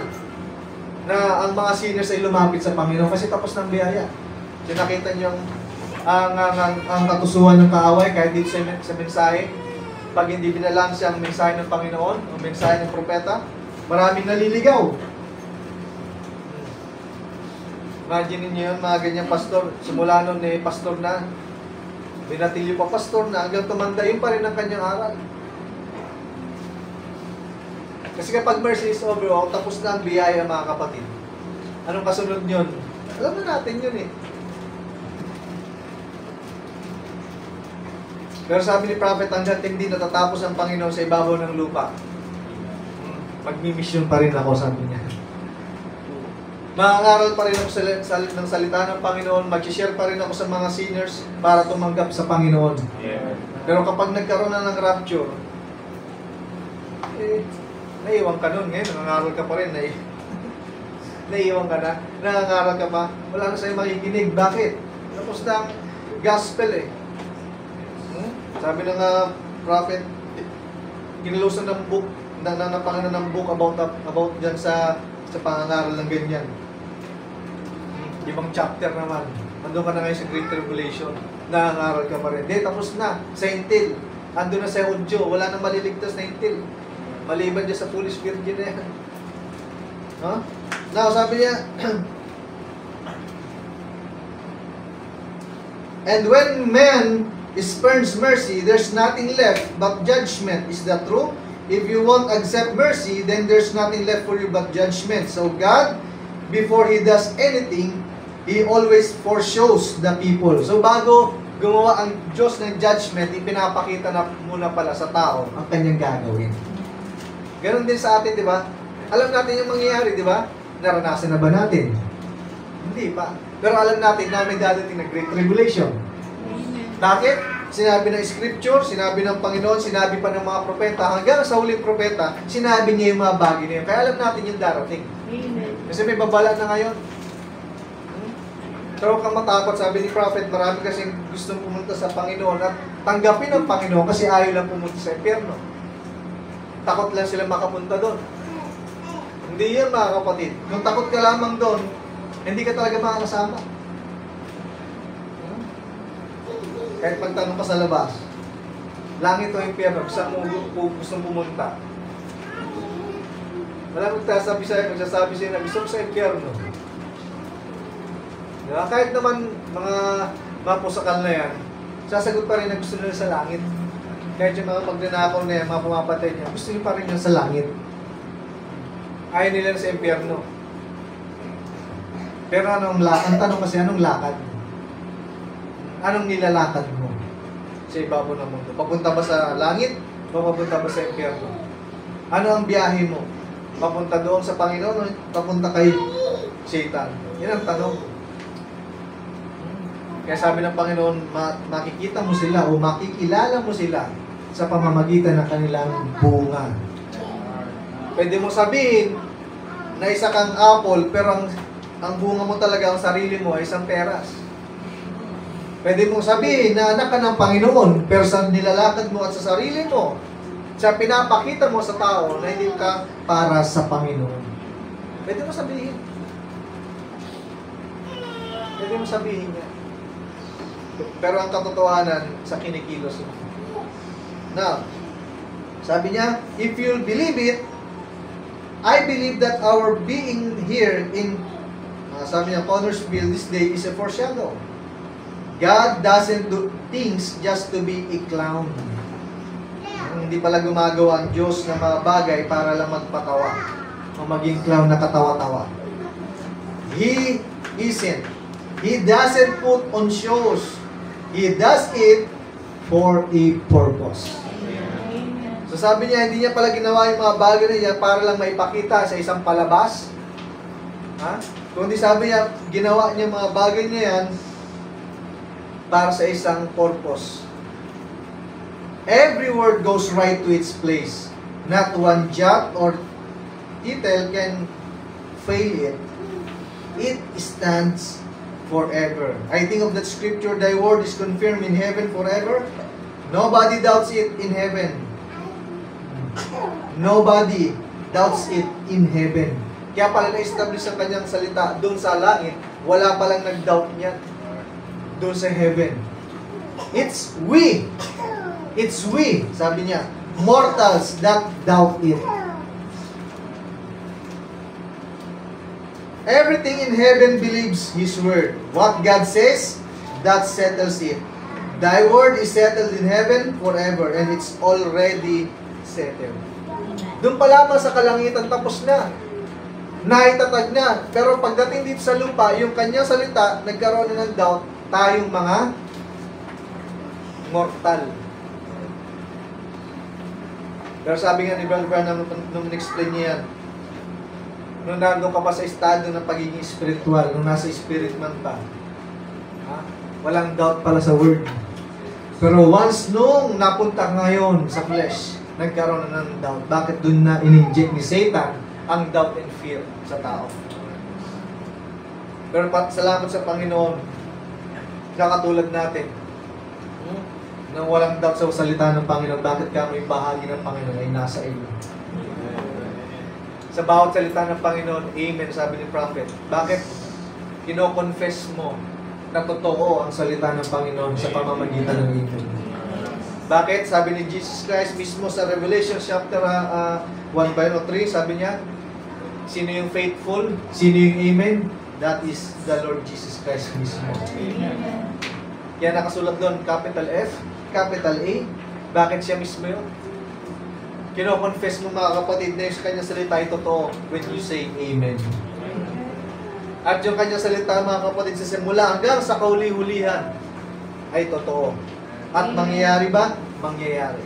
na ang mga sinners ay lumapit sa Panginoon kasi tapos ng biyaya. So nakita niyo ang katusuhan ng kaaway kahit dito sa mensahe. Pag hindi binalanse ang mensahe ng Panginoon, ang mensahe ng propeta, maraming naliligaw. Imagine niyo yun, mga ganyang pastor, simula nun pastor na, binatilyo pa pastor na, hanggang tumanda, yun pa rin ang kanyang aral. Kasi kapag mercy is over, tapos na ang biyaya, mga kapatid. Anong kasunod yun? Alam na natin yun eh. Pero sabi ni Prophet, hanggang hindi natatapos ang Panginoon sa ibabaw ng lupa, magmi-mission pa rin ako, sabi niya. Mangangaral pa rin ako ng salita ng Panginoon, mag-share pa rin ako sa mga sinners para tumanggap sa Panginoon. Pero kapag nagkaroon na ng rapture, naiiwan ka nun. Ngayon, nangangaral ka pa rin. Naiiwan ka na. Nangangaral ka pa. Wala na sa'yo makikinig. Bakit? Tapos na ang gospel eh. Sabi ng prophet, kinilusan ng book, napangalan ng book about dyan sa pangangaral ng ganyan. Ibang chapter naman. Andun ka na ngayon sa Great Tribulation. Nangangaral ka pa rin. Hindi, tapos na. Sa Intil. Andun na sa Udyo. Wala nang maliligtas na Intil. Maliban dyan sa Foolish Virgin na yan. Huh? Now, sabi niya, and when man spurns mercy, there's nothing left but judgment. Is that true? If you won't accept mercy, then there's nothing left for you but judgment. So God, before He does anything, He always foreshows the people. So bago gumawa ang Diyos ng judgment, ipinapakita na muna pala sa tao ang kanyang gagawin. Ganon din sa atin, di ba? Alam natin yung mangyayari, di ba? Naranasan na ba natin? Hindi pa. Pero alam natin na may dadating na Great Tribulation. Bakit? Sinabi ng Scripture, sinabi ng Panginoon, sinabi pa ng mga propeta, hanggang sa huling propeta, sinabi niya yung mga bagay na yun. Kaya alam natin yung darating. Amen. Kasi may babala na ngayon. Pero kang matakot, sabi ni Prophet, marami kasing gustong pumunta sa Panginoon at tanggapin ang Panginoon kasi ayaw lang pumunta sa impyerno. Takot lang sila makapunta doon. Hindi yan, mga kapatid. Kung takot ka lamang doon, hindi ka talaga makakasama. Kahit magtanong ka sa labas, langit o impyerno, saan mo gustong pumunta? Wala magsasabi sa'yo na gusto mo sa impyerno. Diba? Kahit naman mga pusakal na yan, sasagot pa rin na gusto nila sa langit. Kahit yung mga magnanakaw na yan, mga pumapatay niya, gusto nila pa rin yan sa langit. Ayaw nila sa impyerno. Pero ang tanong kasi, anong lakad? Anong nilalakad mo sa ibabaw ng mundo? Papunta ba sa langit? O papunta ba sa impyerno? Ano ang biyahe mo? Papunta doon sa Panginoon o papunta kay Satan? Yan ang tanong. Kaya sabi ng Panginoon, makikita mo sila o makikilala mo sila sa pamamagitan ng kanilang bunga. Pwede mo sabihin na isa kang apple, pero ang bunga mo talaga, ang sarili mo ay isang peras. Pwede mo sabihin na anak ka ng Panginoon, pero sa nilalakad mo at sa sarili mo, sa pinapakita mo sa tao na hindi ka para sa Panginoon. Pwede mo sabihin. Pwede mo sabihin niya. Pero ang katotohanan sa kinikilos mo. Now, sabi niya, if you'll believe it, I believe that our being here in, sabi niya, Connorsville this day is a foreshadow. God doesn't do things just to be a clown. Hindi pala gumagawa ang Diyos ng mga bagay para lang magpatawa o maging clown na katawa-tawa. He isn't. He doesn't put on shows. He does it for a purpose. So sabi niya, hindi niya pala ginawa yung mga bagay na yan para lang maipakita sa isang palabas. Kundi sabi niya, ginawa niya mga bagay na yan para sa isang purpose. Every word goes right to its place. Not one jot or tittle can fail it. It stands forever. I think of that scripture, thy word is confirmed in heaven forever. Nobody doubts it in heaven. Nobody doubts it in heaven. Kaya pala na-establish ang kanyang salita doon sa langit, wala palang nag-doubt niyan. doon sa heaven. It's we. It's we, sabi niya. Mortals that doubt it. Everything in heaven believes His word. What God says, that settles it. Thy word is settled in heaven forever, and it's already settled. Doon pa lamang sa kalangitan, tapos na. Naitatag na. Pero pagdating dito sa lupa, yung kanyang salita, nagkaroon na ng doubt, tayong mga mortal. Pero sabi nga ni Brother Branham nung explain niya yan, nung nandun ka pa sa estado ng pagiging spiritual, nung nasa spirit man pa, walang doubt pala sa word. Pero once nung napunta ngayon sa flesh, nagkaroon na ng doubt. Bakit dun na in-inject ni Satan ang doubt and fear sa tao? Pero salamat sa Panginoon, nakatulad natin, nang walang doubt sa salita ng Panginoon, bakit kami bahagi ng Panginoon ay nasa iyo? Sa bawat salita ng Panginoon, amen, sabi ni prophet. Bakit kino-confess mo na totoo ang salita ng Panginoon sa pamamagitan ng amen? Bakit? Sabi ni Jesus Christ mismo sa Revelation chapter 1 by 3, sabi niya, sino yung faithful? Sino yung amen? That is the Lord Jesus Christ mismo. Amen. Kaya nakasulat doon, capital F, capital A. Bakit siya mismo yun? Kino-confess mo mga kapatid na yung kanyang salita ay totoo when you say amen. At yung kanyang salita mga kapatid sa simula hanggang sa kahuli-hulihan ay totoo. At mangyayari ba? Mangyayari.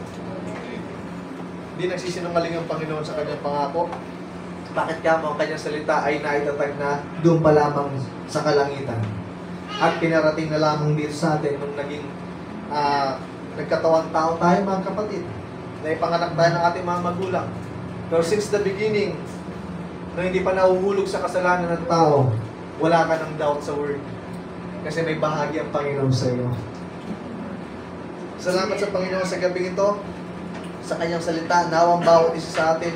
Hindi nagsisinungaling ang Panginoon sa kanyang pangako. Bakit kamo ang kanyang salita ay naitatag na doon pa lamang sa kalangitan? At pinarating na lamang dito sa atin nung naging nagkatawang tao tayo mga kapatid. Naipanganak tayo ng ating mga magulang. Pero since the beginning, nung hindi pa nahuhulog sa kasalanan ng tao, wala ka ng doubt sa word. Kasi may bahagi ang Panginoon sa iyo. Salamat sa Panginoon sa gabing ito, sa kanyang salita, nawang bawat isa sa atin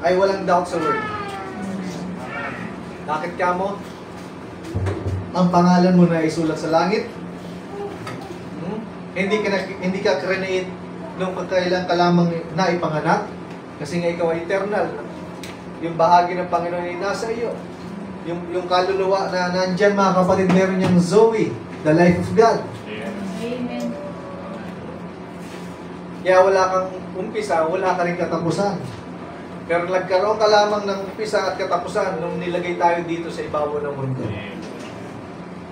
ay walang doubt sa word. Bakit ka mo? Ang pangalan mo na isulat sa langit. Hindi ka create nung pagkailan ka lamang na ipanganak. Kasi nga ikaw ay eternal. Yung bahagi ng Panginoon ay nasa iyo. Yung kaluluwa na nandyan mga kapatid, meron niyang Zoe, the life of God. Amen. Kaya wala kang umpisa, wala ka rin katapusan. Pero nagkaroon ka lamang ng umpisa at katapusan nung nilagay tayo dito sa ibabaw ng mundo.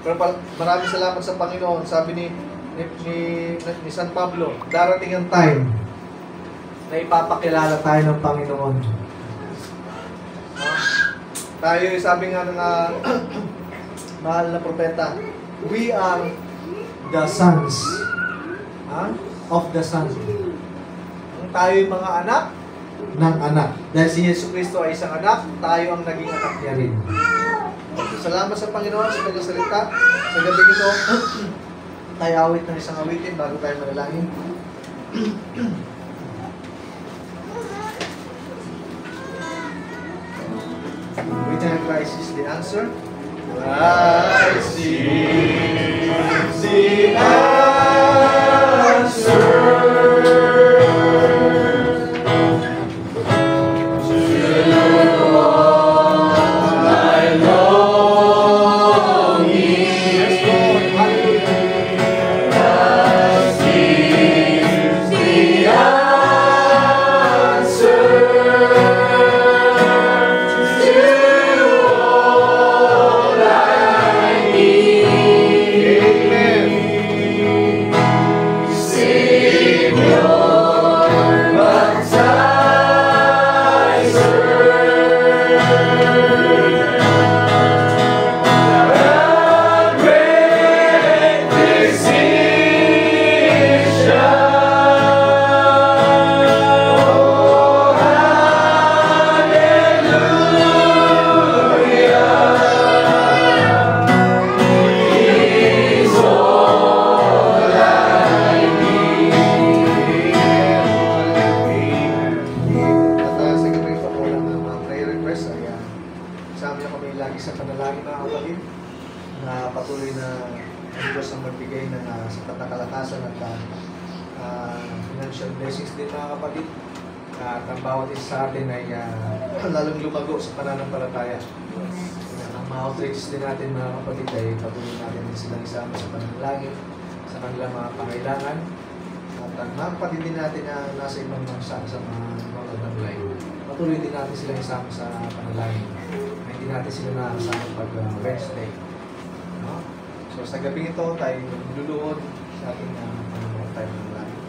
Pero maraming salamat sa Panginoon. Sabi ni San Pablo, darating ang time na ipapakilala tayo ng Panginoon. Tayo, sabi nga ng mahal na propeta, we are the sons of the Son. Tayo yung mga anak ng anak. Dahil si Yesu Cristo ay isang anak, tayo ang naging anak niya rin. Salamat sa Panginoon sa kanyang salita. Sa gabi ito, tayo awit ng isang awitin bago tayo manalangin. Awitin ng Christ is the answer. Christ is the answer. ang Diyos ang magbigay ng sapat na kalakasan at financial blessings din mga kapatid. At ang bawat isa sa atin ay lalong lumago sa pananampalataya. Ang mga outreach din natin mga kapatid ay patuloy natin din silang isama sa pananalangin, sa kanilang mga pangailangan. At ang mga kapatid din natin na nasa ibang bansa sa mga ng live, patuloy din natin silang isama sa panalangin. Hindi natin sila nakasama pag Wednesday. No? So sa gabi ito tayo magluluhod sa ating tayo ng langit.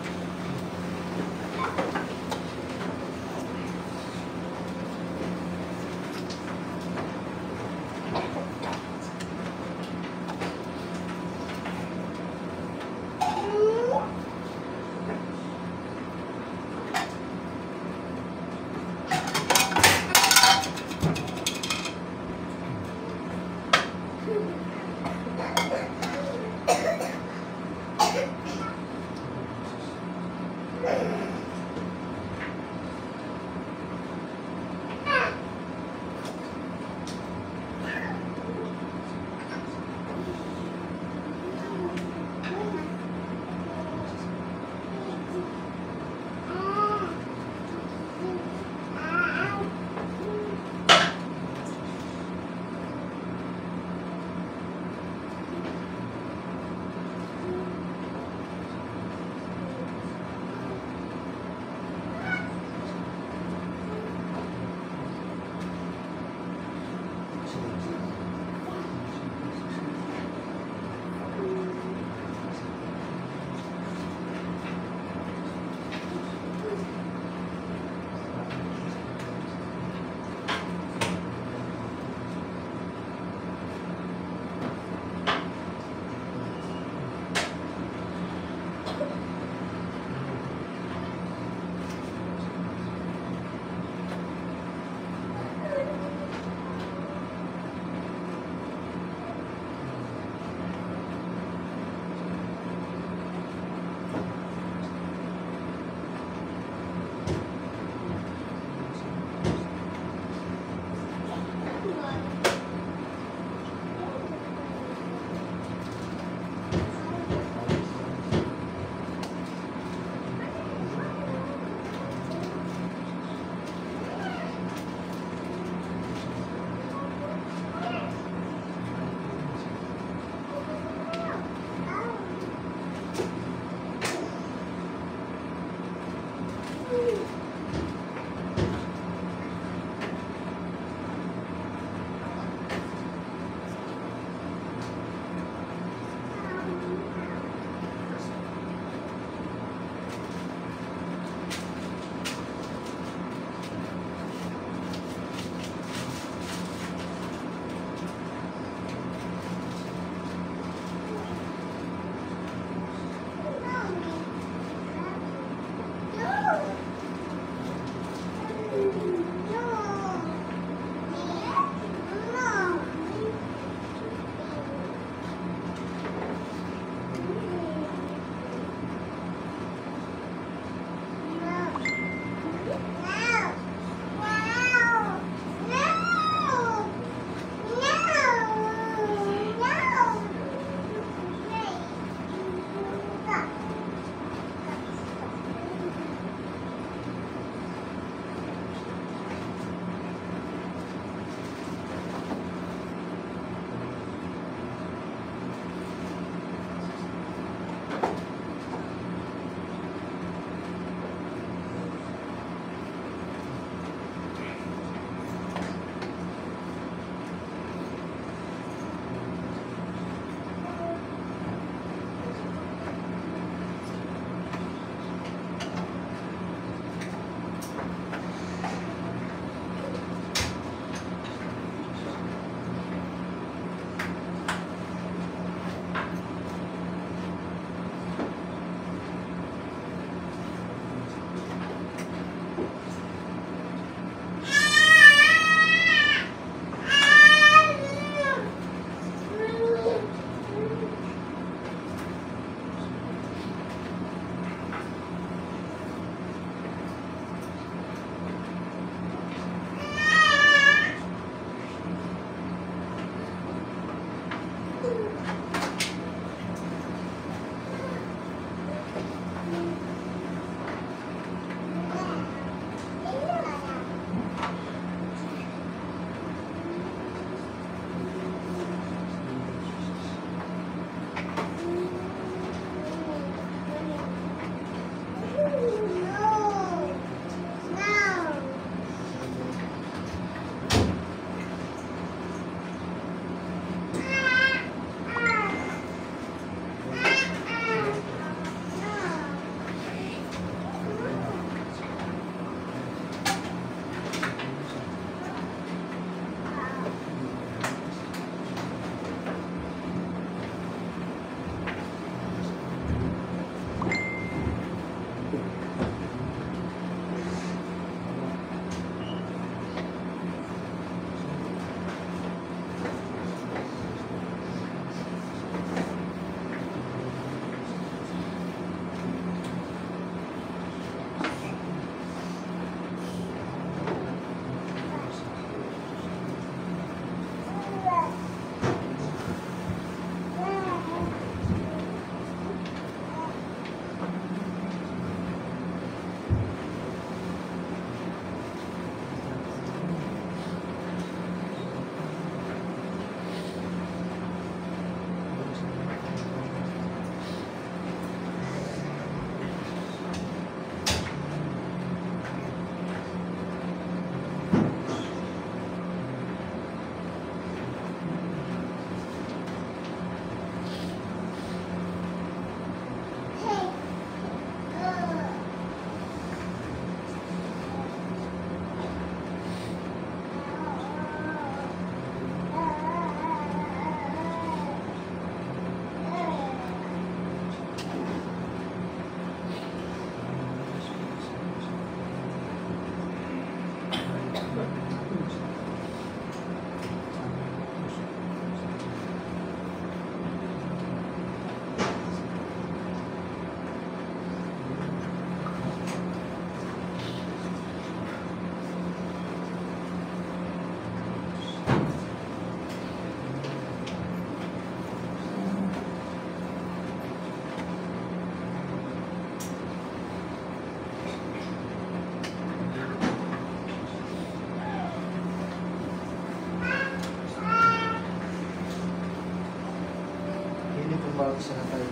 Bawat isa na tayo.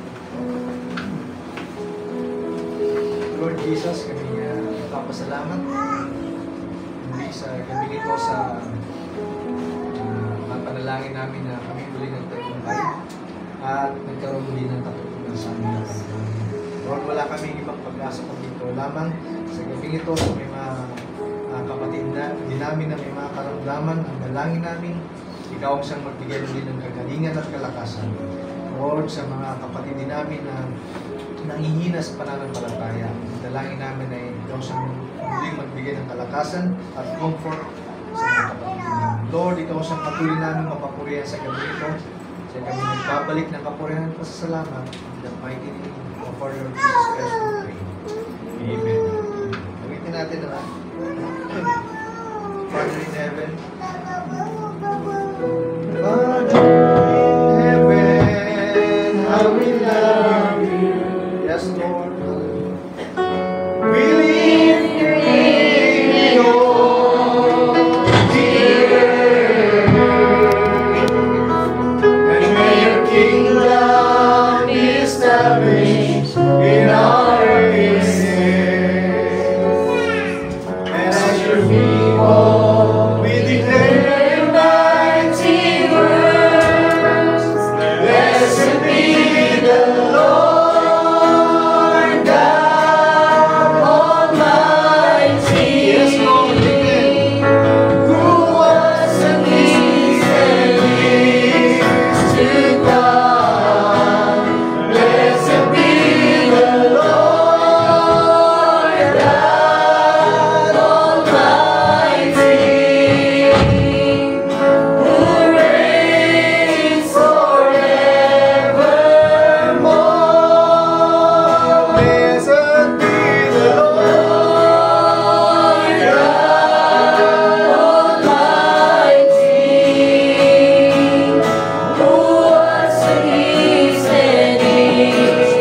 Lord Jesus, kami nagpapasalamat muli sa gabi nito sa panalangin namin na kami muli nagtagumpay at nagkaroon muli ng katutunan sa aming Panginoon. Lord, wala kaming ibang pag-asa kung dito lamang sa gabi nito sa may mga kapatid na din namin na may mga karamdaman. Ang dalangin namin, ikaw ang siyang magbigay muli ng kagalingan at kalakasan. Lord, sa mga kapatid din namin na nangihina sa pananampalataya, ang dalangin namin ay ikaw siyang muling magbigay ng kalakasan at comfort sa mga kapatid namin. Lord, ikaw ang siyang patuloy namin mapapurihan sa gabi ito. Sa kami nagbabalik ng kapurihan at pasasalamat. In the mighty name of our Lord Jesus Christ, we pray. Amen. Gamitin natin na Father in heaven. Father in heaven, how we love you. Yes, Lord. We live in your dear. And may your kingdom be established in our midst. And as your people, we declare your mighty words. Blessed be the Lord God Almighty. Yes, Lord, who was and is to come. Blessed be the Lord God Almighty, who reigns forevermore. Blessed be the Lord God Almighty, who was and is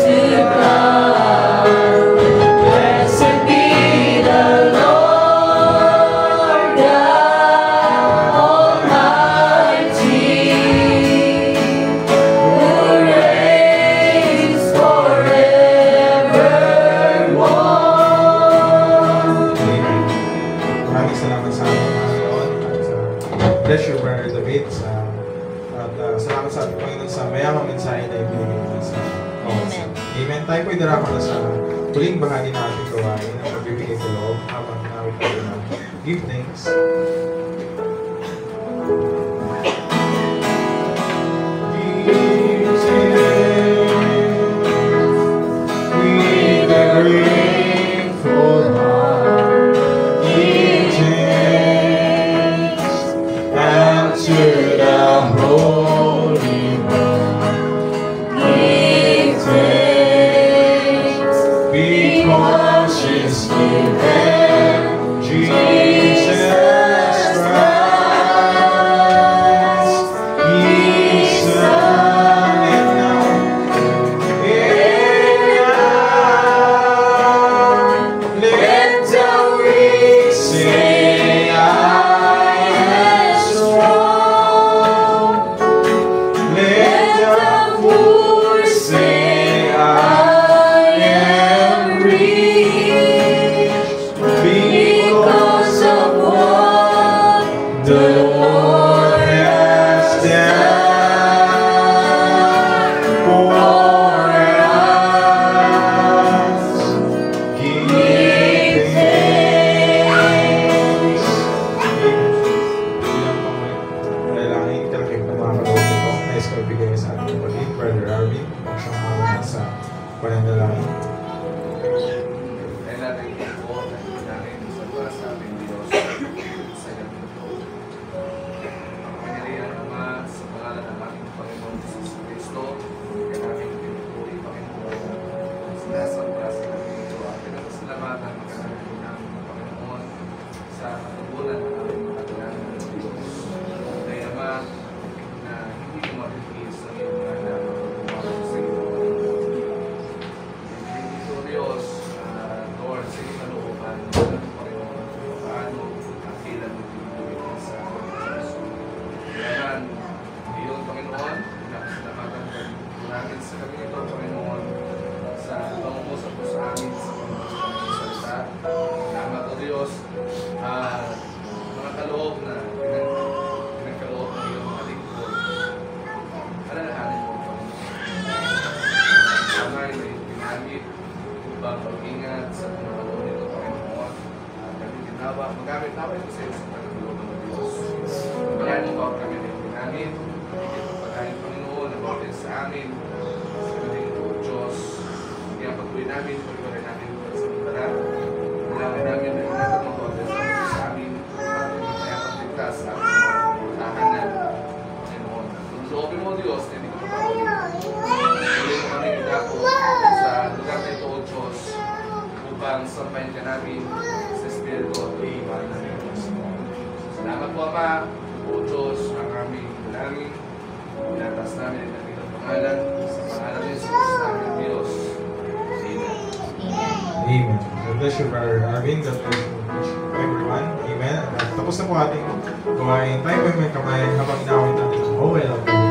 to come. Blessed be the Lord God Almighty, who reigns forevermore. Maraming salamat sa ating Panginoon at bless you, Brother David, salamat sa ating Panginoon sa mayamang mensahe na ibinigay mo sa Amen. Amen. Tayo po'y darako na sa huling bahagi ng ating gawain ang pagbibigay sa loob habang nawit tayo na give thanks. Give thanks with a grateful heart. Give thanks unto the Holy One. Give thanks Because she's given Jesus Christ, His Son, and now, let the weak say, I am strong. Let the poor say, I am rich, because of what the Lord has done for us. Give thanks. Bilang panalangin, kalakip ng mga kaloob ito, nais ko ibigay sa ating kapatid, Brother Arvin, kung siyang mauna sa pananalangin. Kaya natin po natin sa para sa ating Diyos sa gabi ito. pagpatuloy namin, pagpatuloy namin sa mga dalangin namin na lahat ng mga Diyos sa amin at kaya pagligtas sa ating mga tahanan. Panginoon, kung loobin mo Diyos, hindi ko papatuloy. Tuloy mo kami idako sa lugar na ito, O Diyos, upang sampayin ka namin sa Espiritu at iman namin. Salamat po, Ama, O Diyos, ang aming dalangin. Inatas namin ang aming pangalan sa pangalan ni Jesus, aming Diyos. Amen. Amen. God bless you, Brother Arvin. God bless you, everyone. Amen. At tapos na po ating gawain. Tayo po may kamay habang inawit natin ang Howell of the